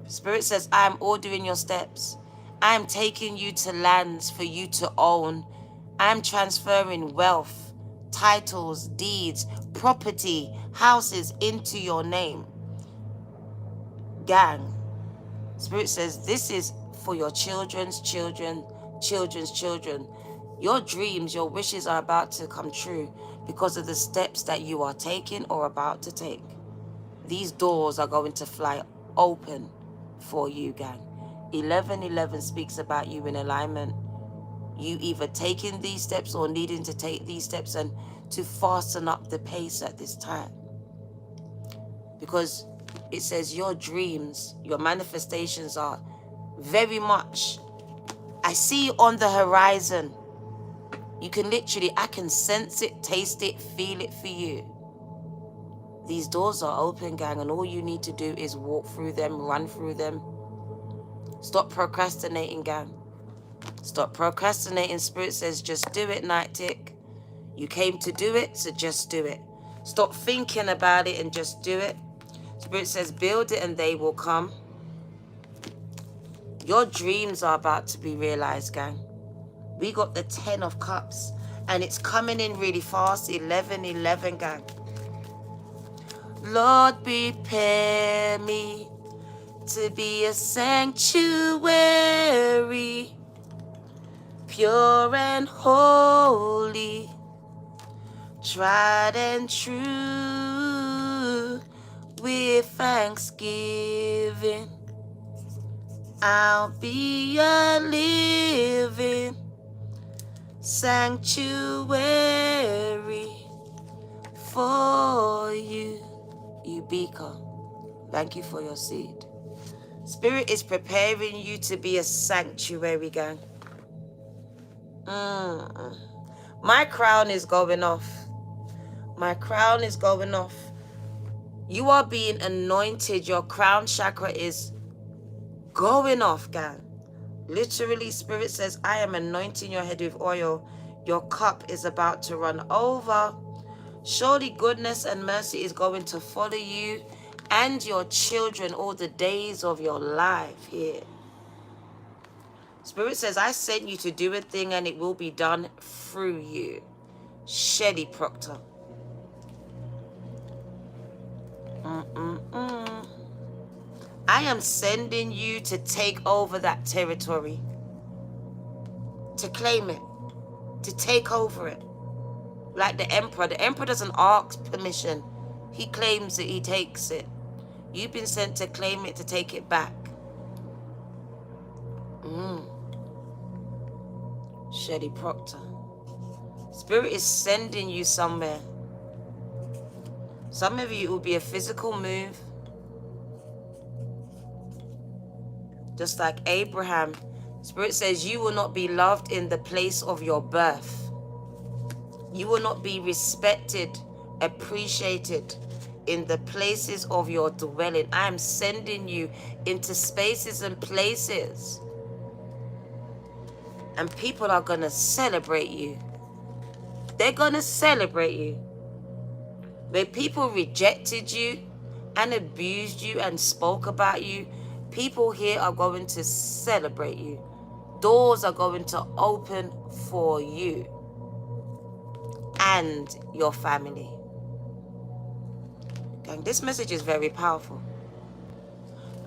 Spirit says, I am ordering your steps. I am taking you to lands for you to own. I am transferring wealth, titles, deeds, property, houses into your name. Gang. Spirit says, this is for your children's children, children's children. Your dreams, your wishes are about to come true because of the steps that you are taking or about to take. These doors are going to fly open for you, gang. 11:11 speaks about you in alignment. You either taking these steps or needing to take these steps and to fasten up the pace at this time. Because it says your dreams, your manifestations are very much, I see it on the horizon. You can literally, I can sense it, taste it, feel it for you. These doors are open, gang, and all you need to do is walk through them, run through them. Stop procrastinating, gang. Stop procrastinating. Spirit says, just do it, Night Tick. You came to do it, so just do it. Stop thinking about it and just do it. Spirit says, build it and they will come. Your dreams are about to be realized, gang. We got the 10 of Cups, and it's coming in really fast. 11:11, gang. Lord, prepare me to be a sanctuary, pure and holy, tried and true, with thanksgiving. I'll be a living sanctuary for you. Ubika, thank you for your seed. Spirit is preparing you to be a sanctuary, gang. My crown is going off. My crown is going off. You are being anointed. Your crown chakra is going off, gang. Literally, Spirit says, I am anointing your head with oil. Your cup is about to run over. Surely goodness and mercy is going to follow you and your children all the days of your life here. Spirit says, I sent you to do a thing and it will be done through you. Shelley Proctor. I am sending you to take over that territory. To claim it. To take over it. Like the emperor. The emperor doesn't ask permission. He claims it, he takes it. You've been sent to claim it, to take it back. Shelley Proctor. Spirit is sending you somewhere. Some of you, it will be a physical move. Just like Abraham. Spirit says you will not be loved in the place of your birth. You will not be respected, appreciated in the places of your dwelling. I am sending you into spaces and places. And people are going to celebrate you. They're going to celebrate you. Where people rejected you and abused you and spoke about you, people here are going to celebrate you. Doors are going to open for you and your family. Gang, this message is very powerful.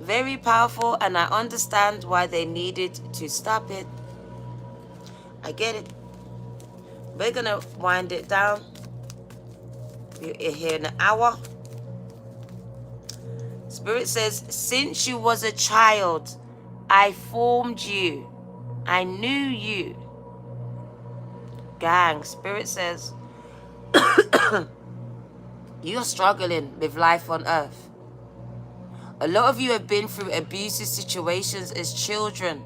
Very powerful, and I understand why they needed to stop it. I get it. We're going to wind it down. We're here in an hour. Spirit says, since you was a child, I formed you. I knew you. Gang, Spirit says, you're struggling with life on earth. A lot of you have been through abusive situations as children,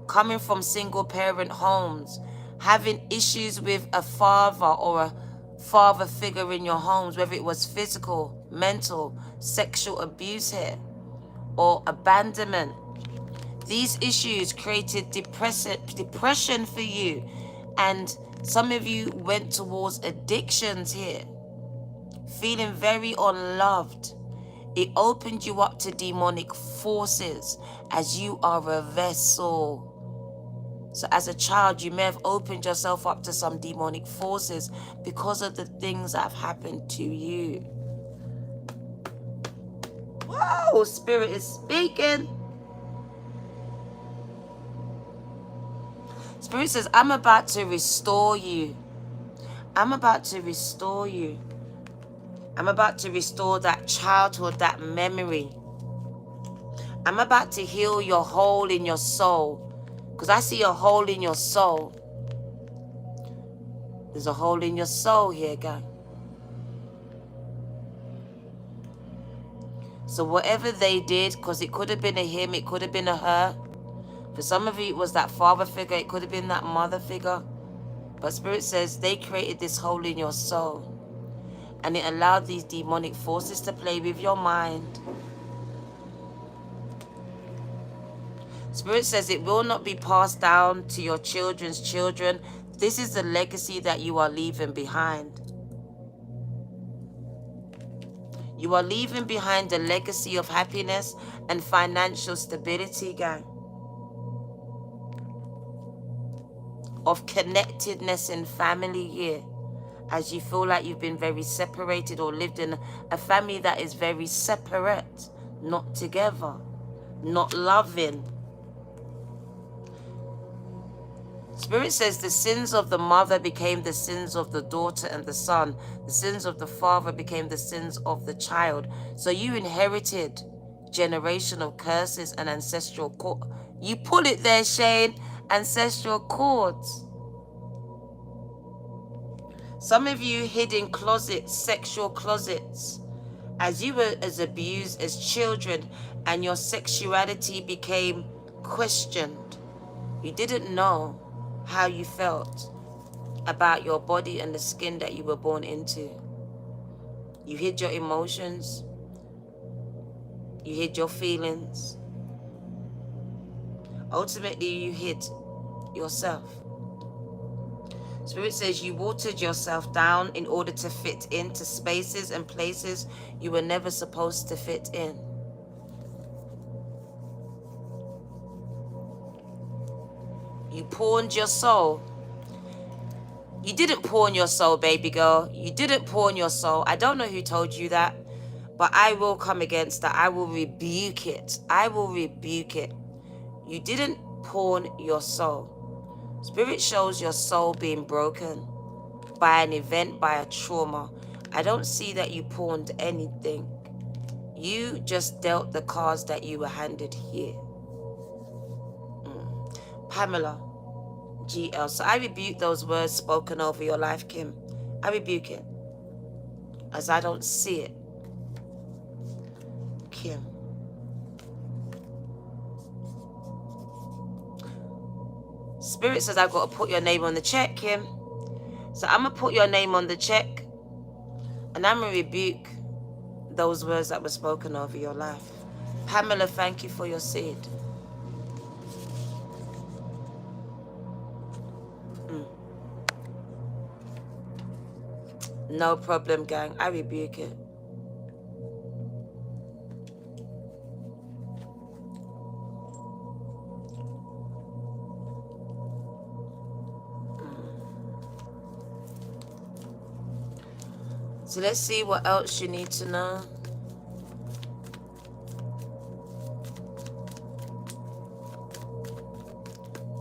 coming from single parent homes, having issues with a father or a father figure in your homes, whether it was physical, mental, sexual abuse here, or abandonment. These issues created depression for you, and some of you went towards addictions here, feeling very unloved. It opened you up to demonic forces as you are a vessel. So as a child, you may have opened yourself up to some demonic forces because of the things that have happened to you. Whoa, Spirit is speaking. Spirit says, I'm about to restore you. I'm about to restore you. I'm about to restore that childhood, that memory. I'm about to heal your hole in your soul. Because I see a hole in your soul. There's a hole in your soul here, guy. So whatever they did, because it could have been a him, it could have been a her. For some of you, it was that father figure. It could have been that mother figure. But Spirit says they created this hole in your soul. And it allowed these demonic forces to play with your mind. Spirit says it will not be passed down to your children's children. This is the legacy that you are leaving behind. You are leaving behind a legacy of happiness and financial stability, gang. Of connectedness in family here. As you feel like you've been very separated or lived in a family that is very separate, not together, not loving. Spirit says the sins of the mother became the sins of the daughter and the son. The sins of the father became the sins of the child. So you inherited generational curses and ancestral cord. You pull it there, Shane. Ancestral cords. Some of you hid in closets, sexual closets, as you were abused as children and your sexuality became questioned. You didn't know how you felt about your body and the skin that you were born into. You hid your emotions. You hid your feelings. Ultimately, you hid yourself. Spirit says you watered yourself down in order to fit into spaces and places you were never supposed to fit in. You pawned your soul. You didn't pawn your soul, baby girl. You didn't pawn your soul. I don't know who told you that, but I will come against that. I will rebuke it. I will rebuke it. You didn't pawn your soul. Spirit shows your soul being broken by an event, by a trauma. I don't see that you pawned anything. You just dealt the cards that you were handed here. Pamela, GL. So I rebuke those words spoken over your life, Kim. I rebuke it. As I don't see it. Kim. Spirit says I've got to put your name on the check, Kim. So I'm going to put your name on the check. And And I'm going to rebuke those words that were spoken over your life. Pamela, thank you for your seed. No problem, gang. I rebuke it. So let's see what else you need to know.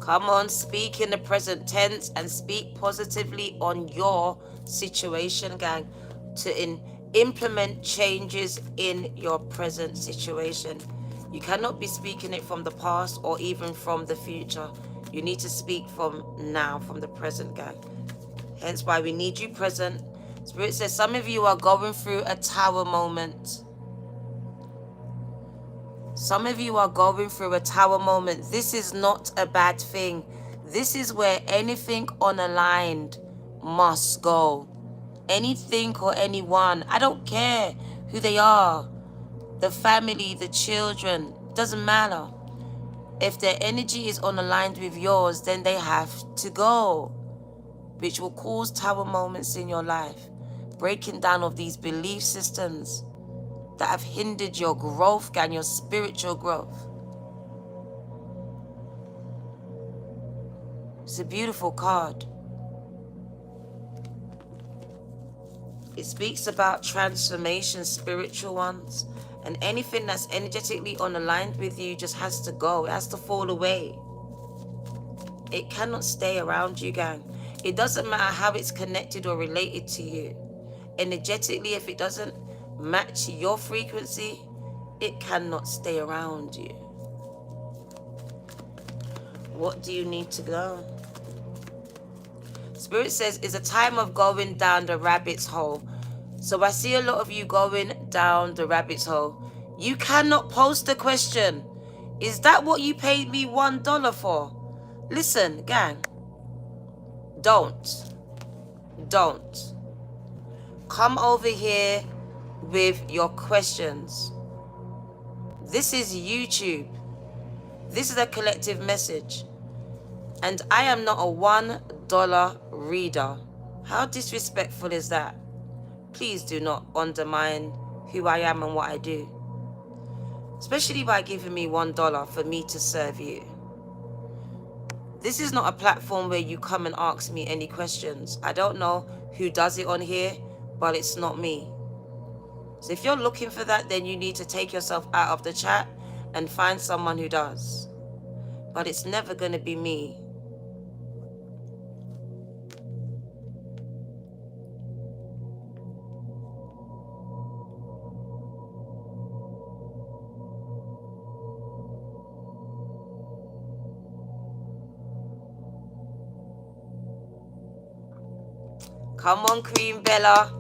Come on, speak in the present tense and speak positively on your situation, gang, to implement changes in your present situation. You cannot be speaking it from the past or even from the future. You need to speak from now, from the present, gang. Hence why we need you present. Spirit says some of you are going through a tower moment. Some of you are going through a tower moment. This is not a bad thing. This is where anything unaligned must go. Anything or anyone, I don't care who they are, the family, the children, doesn't matter. If their energy is unaligned with yours, then they have to go, which will cause tower moments in your life. Breaking down of these belief systems that have hindered your growth and your spiritual growth. It's a beautiful card. It speaks about transformation, spiritual ones, and anything that's energetically unaligned with you just has to go. It has to fall away. It cannot stay around you, gang. It doesn't matter how it's connected or related to you. Energetically, if it doesn't match your frequency, it cannot stay around you. What do you need to go? Spirit says it's a time of going down the rabbit's hole. So I see a lot of you going down the rabbit's hole. You cannot post a question. Is that what you paid me $1 for? Listen, gang. Don't. Come over here with your questions. This is YouTube. This is a collective message. And I am not a $1 reader. How disrespectful is that? Please do not undermine who I am and what I do. Especially by giving me $1 for me to serve you. This is not a platform where you come and ask me any questions. I don't know who does it on here, but it's not me. So if you're looking for that, then you need to take yourself out of the chat and find someone who does. But it's never going to be me. Come on, Queen Bella.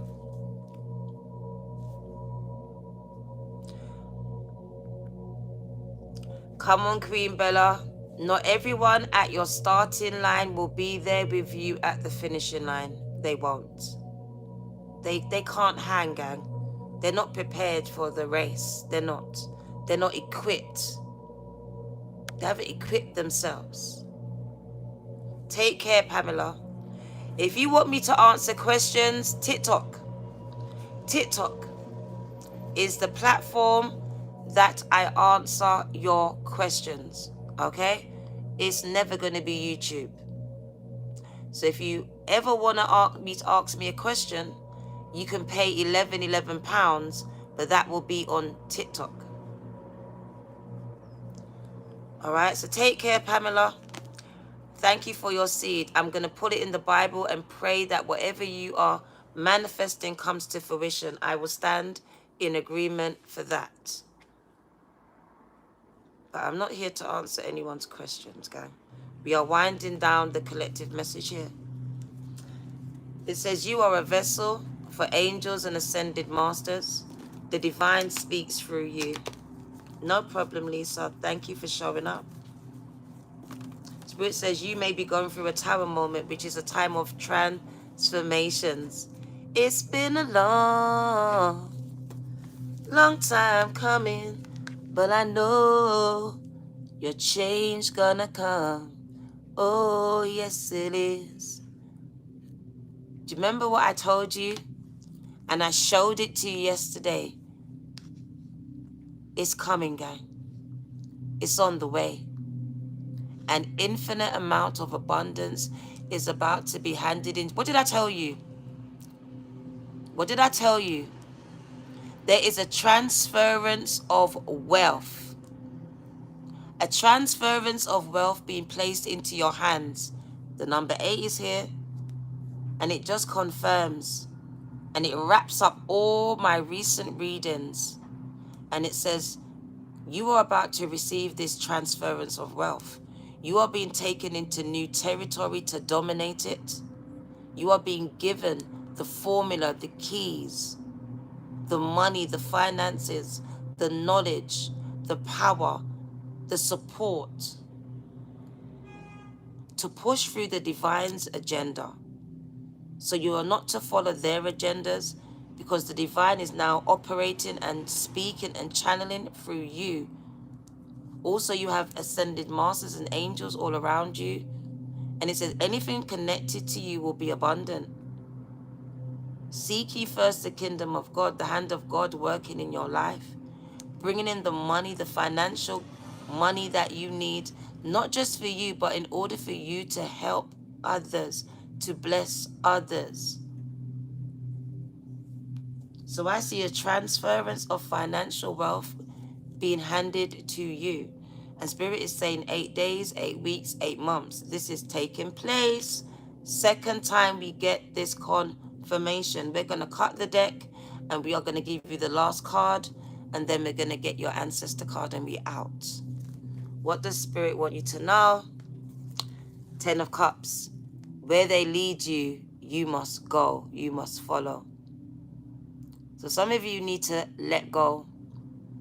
Come on, Queen Bella. Not everyone at your starting line will be there with you at the finishing line. They won't. They can't hang, gang. They're not prepared for the race. They're not. They're not equipped. They haven't equipped themselves. Take care, Pamela. If you want me to answer questions, TICK-TOCK. TICK-TOCK is the platform that I answer your questions, okay? It's never going to be YouTube. So if you ever want to ask me a question, you can pay £11, but that will be on TICK-TOCK. All right, so take care, Pamela. Thank you for your seed. I'm going to put it in the Bible and pray that whatever you are manifesting comes to fruition. I will stand in agreement for that. But I'm not here to answer anyone's questions, gang. We are winding down the collective message here. It says you are a vessel for angels and ascended masters. The divine speaks through you. No problem, Lisa. Thank you for showing up. Spirit says you may be going through a tower moment, which is a time of transformations. It's been a long time coming, but I know your change gonna come. Oh, yes it is. Do you remember what I told you? And I showed it to you yesterday. It's coming, gang. It's on the way. An infinite amount of abundance is about to be handed in. What did I tell you? What did I tell you? There is a transference of wealth. A transference of wealth being placed into your hands. The number 8 is here, and it just confirms, and it wraps up all my recent readings, and it says, you are about to receive this transference of wealth. You are being taken into new territory to dominate it. You are being given the formula, the keys, the money, the finances, the knowledge, the power, the support to push through the divine's agenda. So you are not to follow their agendas, because the divine is now operating and speaking and channeling through you. Also, you have ascended masters and angels all around you. And it says anything connected to you will be abundant. Seek ye first the kingdom of God, the hand of God working in your life, bringing in the money, the financial money that you need, not just for you, but in order for you to help others, to bless others. So I see a transference of financial wealth being handed to you. And Spirit is saying 8 days, 8 weeks, 8 months. This is taking place. Second time we get this confirmation. We're going to cut the deck and we are going to give you the last card. And then we're going to get your ancestor card and we out. What does Spirit want you to know? 10 of Cups. Where they lead you, you must go. You must follow. So some of you need to let go.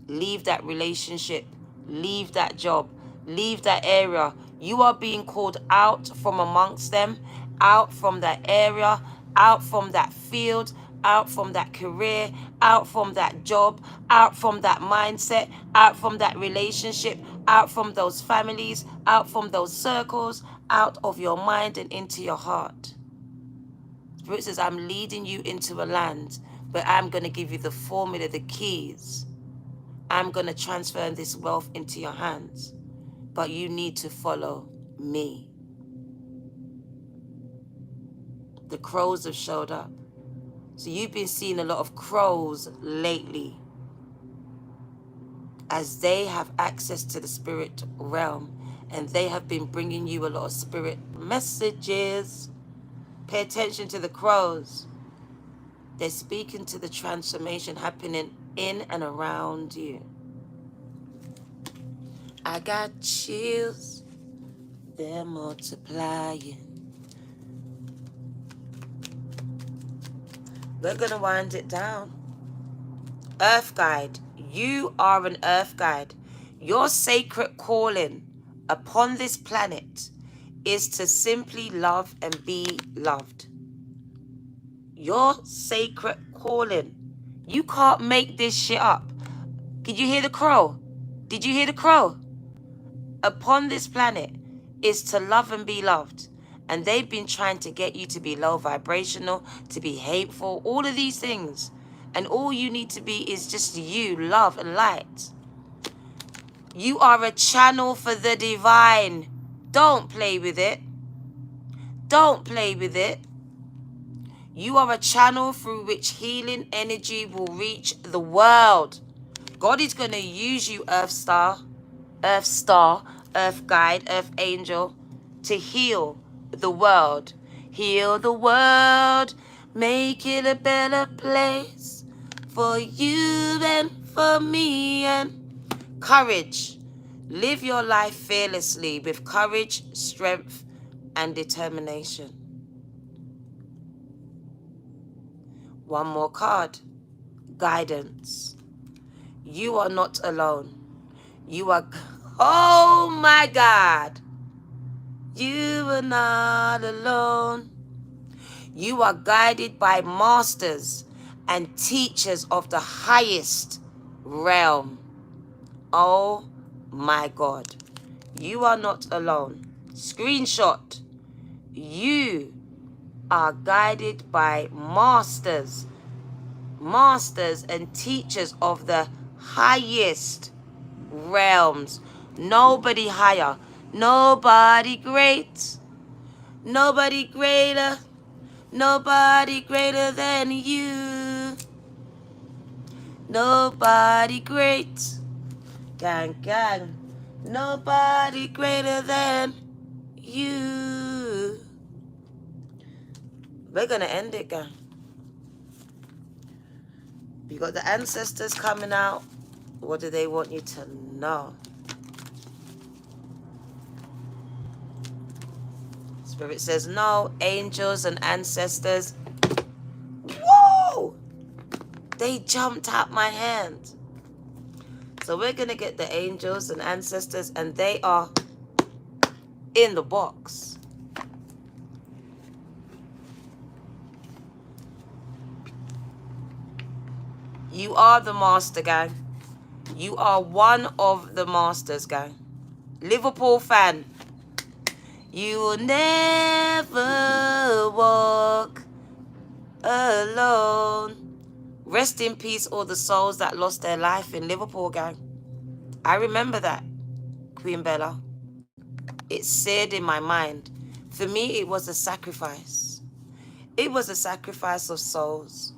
Leave that relationship. Leave that job. Leave that area. You are being called out from amongst them, out from that area, out from that field, out from that career, out from that job, out from that mindset, out from that relationship, out from those families, out from those circles, out of your mind and into your heart. Spirit says, I'm leading you into a land, but I'm going to give you the formula, the keys. I'm going to transfer this wealth into your hands, but you need to follow me. The crows have showed up. So you've been seeing a lot of crows lately, as they have access to the spirit realm, and they have been bringing you a lot of spirit messages. Pay attention to the crows. They're speaking to the transformation happening in and around you. I got chills, they're multiplying. We're going to wind it down. Earth guide. You are an earth guide. Your sacred calling upon this planet is to simply love and be loved. Your sacred calling. You can't make this shit up. Did you hear the crow? Did you hear the crow? Upon this planet is to love and be loved. And they've been trying to get you to be low vibrational, to be hateful, all of these things. And all you need to be is just you, love and light. You are a channel for the divine. Don't play with it. Don't play with it. You are a channel through which healing energy will reach the world. God is going to use you, Earth Star, Earth Guide, Earth Angel, to heal the world. Heal the world. Make it a better place for you and for me. And courage. Live your life fearlessly with courage, strength, and determination. One more card. Guidance. You are not alone. You are... Oh my God. You are not alone. You are guided by masters and teachers of the highest realm. Oh my God. You are not alone. Screenshot. You are guided by masters and teachers of the highest realms. Nobody higher. Nobody great. Nobody greater. Nobody greater than you. Nobody great. Gang, gang. Nobody greater than you. We're going to end it, gang. You got the ancestors coming out. What do they want you to know? Spirit says no. Angels and ancestors. Whoa! They jumped out my hand. So we're going to get the angels and ancestors, and they are in the box. You are the master, gang. You are one of the masters, gang. Liverpool fan. You will never walk alone. Rest in peace, all the souls that lost their life in Liverpool, gang. I remember that, Queen Bella. It's seared in my mind. For me, it was a sacrifice. It was a sacrifice of souls.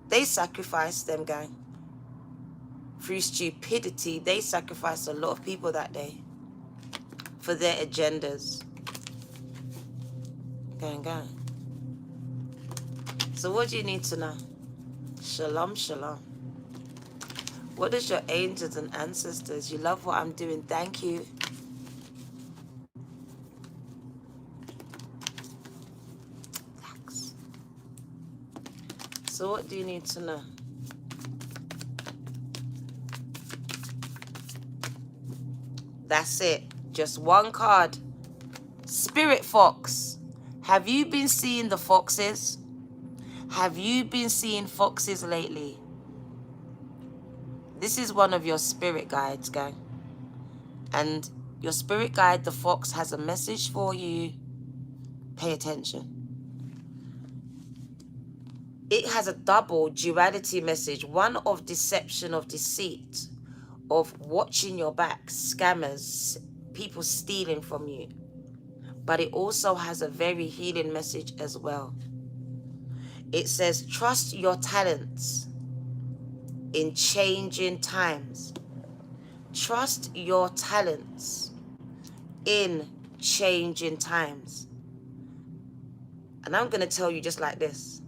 They sacrificed them, gang. Through stupidity, they sacrificed a lot of people that day for their agendas. Gang, gang. So what do you need to know? Shalom, shalom. What is your angels and ancestors? You love what I'm doing. Thank you. Thanks. So what do you need to know? That's it. Just one card. Spirit Fox. Have you been seeing the foxes? Have you been seeing foxes lately? This is one of your spirit guides, gang. And your spirit guide, the fox, has a message for you. Pay attention. It has a double duality message. One of deception, of deceit, of watching your back, scammers, people stealing from you. But it also has a very healing message as well. It says, trust your talents in changing times. Trust your talents in changing times. And I'm going to tell you just like this.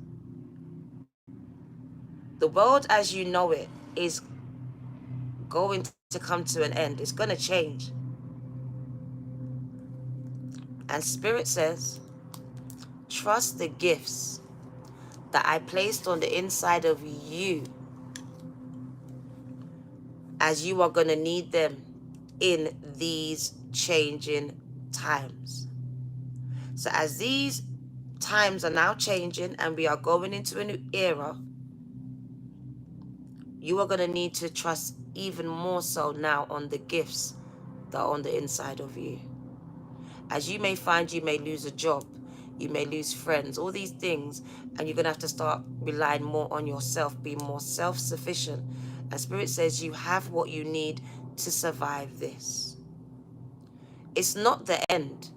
The world as you know it is going to come to an end. It's going to change. And Spirit says, trust the gifts that I placed on the inside of you, as you are going to need them in these changing times. So as these times are now changing and we are going into a new era, you are going to need to trust even more so now on the gifts that are on the inside of you. As you may find, you may lose a job, you may lose friends, all these things, and you're going to have to start relying more on yourself, being more self-sufficient. And Spirit says you have what you need to survive this. It's not the end.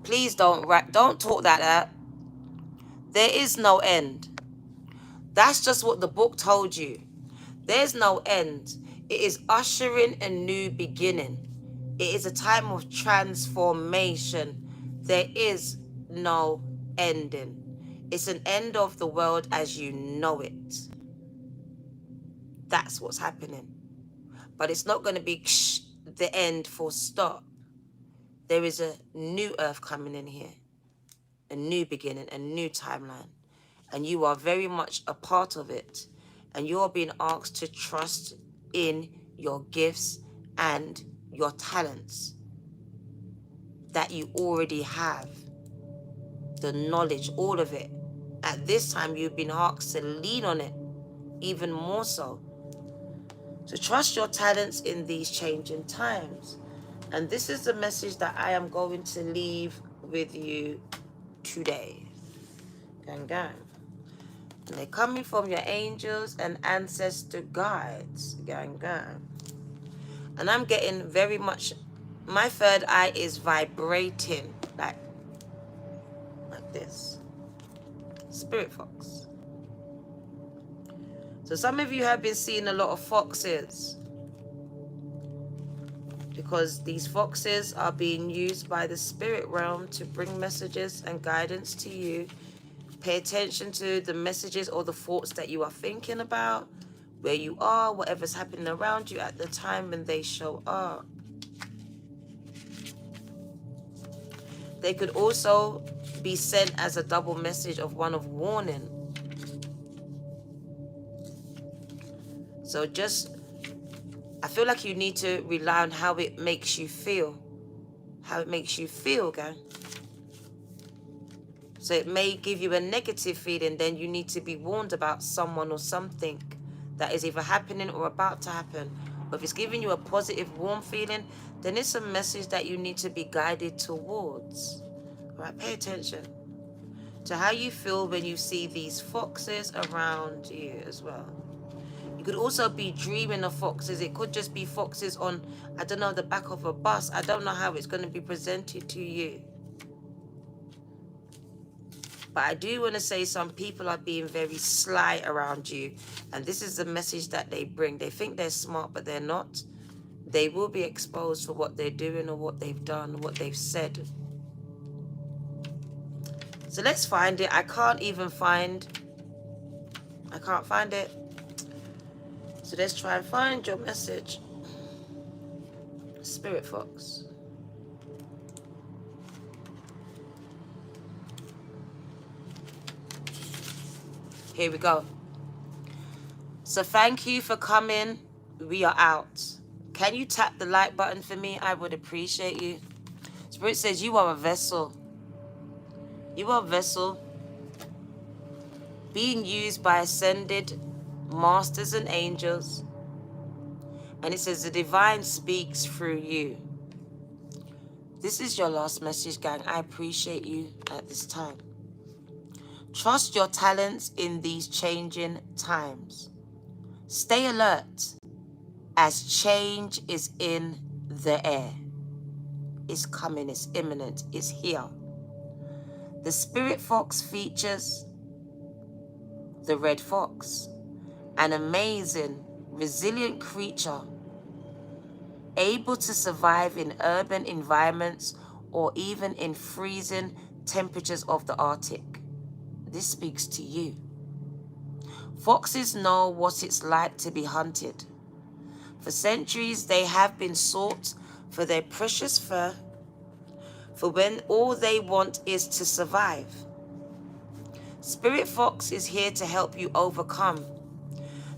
Please don't talk that out. There is no end. That's just what the book told you. There's no end. It is ushering a new beginning. It is a time of transformation. There is no ending. It's an end of the world as you know it. That's what's happening. But it's not going to be the end, full stop. There is a new earth coming in here. A new beginning, a new timeline. And you are very much a part of it. And you are being asked to trust in your gifts and your talents that you already have. The knowledge, all of it. at this time you've been asked to lean on it even more so. So trust your talents in these changing times. And this is the message that I am going to leave with you today. Gang, gang. And they're coming from your angels and ancestor guides. Gang, gang. And I'm getting very much, my third eye is vibrating like this. Spirit fox. So some of you have been seeing a lot of foxes, because these foxes are being used by the spirit realm to bring messages and guidance to you. Pay attention to the messages or the thoughts that you are thinking about, where you are, whatever's happening around you at the time when they show up. They could also be sent as a double message of one of warning. So I feel like you need to rely on how it makes you feel. How it makes you feel, gang. So it may give you a negative feeling, then you need to be warned about someone or something that is either happening or about to happen. But if it's giving you a positive, warm feeling, then it's a message that you need to be guided towards. All right, pay attention to how you feel when you see these foxes around you as well. You could also be dreaming of foxes. It could just be foxes on, I don't know, the back of a bus. I don't know how it's going to be presented to you. But I do want to say some people are being very sly around you. And this is the message that they bring. They think they're smart, but they're not. They will be exposed for what they're doing or what they've done, or what they've said. So let's find it. I can't find it. So let's try and find your message. Spirit Fox. Here we go. So thank you for coming. We are out. Can you tap the like button for me? I would appreciate you. Spirit says you are a vessel. You are a vessel being used by ascended masters and angels. And it says the divine speaks through you. This is your last message, gang. I appreciate you at this time. Trust your talents in these changing times. Stay alert as change is in the air. It's coming, it's imminent, it's here. The spirit fox features the red fox, an amazing, resilient creature able to survive in urban environments or even in freezing temperatures of the Arctic. This speaks to you. Foxes know what it's like to be hunted. For centuries, they have been sought for their precious fur, for when all they want is to survive. Spirit Fox is here to help you overcome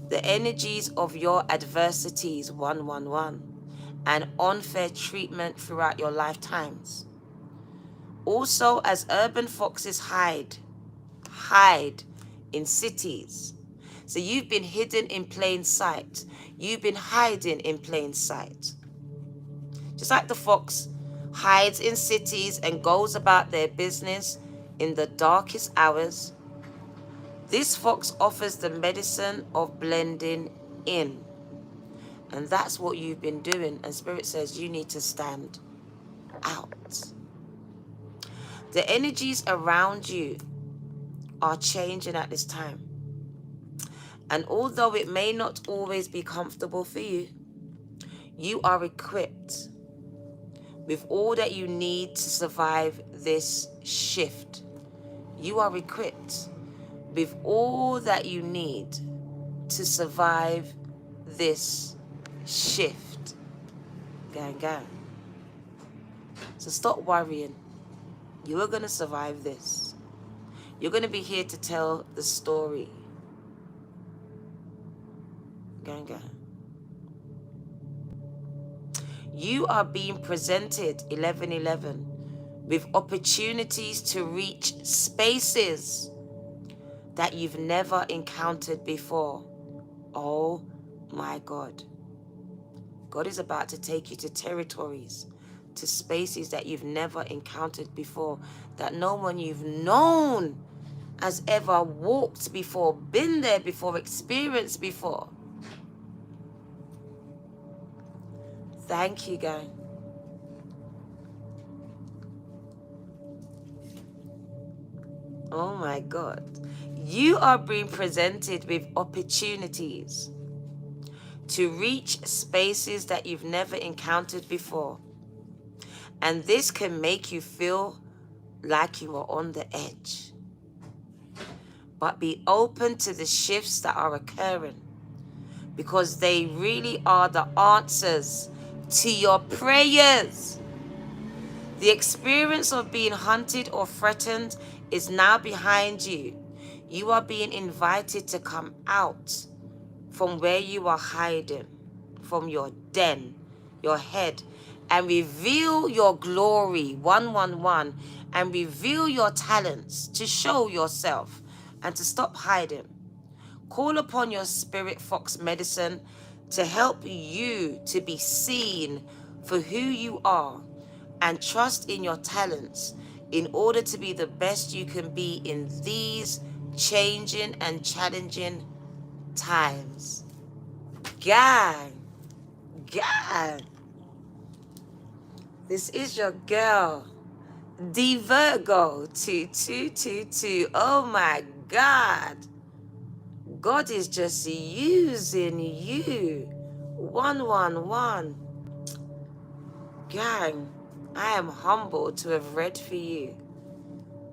the energies of your adversities, 111, and unfair treatment throughout your lifetimes. Also, as urban foxes hide in cities. So you've been hidden in plain sight. You've been hiding in plain sight. Just like the fox hides in cities and goes about their business in the darkest hours, this fox offers the medicine of blending in. And that's what you've been doing. And Spirit says you need to stand out. The energies around you are changing at this time. And although it may not always be comfortable for you, you are equipped with all that you need to survive this shift. You are equipped with all that you need to survive this shift. Gang, gang. So stop worrying. You are going to survive this. You're going to be here to tell the story. Gang, gang. You are being presented, 1111, with opportunities to reach spaces that you've never encountered before. Oh my God. God is about to take you to territories, to spaces that you've never encountered before, that no one you've known has ever walked before, been there before, experienced before. Thank you, God. Oh my God. You are being presented with opportunities to reach spaces that you've never encountered before. And this can make you feel like you are on the edge. But be open to the shifts that are occurring, because they really are the answers to your prayers. The experience of being hunted or threatened is now behind you. You are being invited to come out from where you are hiding, from your den, your head, and reveal your glory, 111, and reveal your talents, to show yourself and to stop hiding. Call upon your spirit fox medicine to help you to be seen for who you are, and trust in your talents in order to be the best you can be in these changing and challenging times. God, God, this is your girl, the Virgo 2222. Oh my God. God is just using you. 111. Gang, I am humbled to have read for you.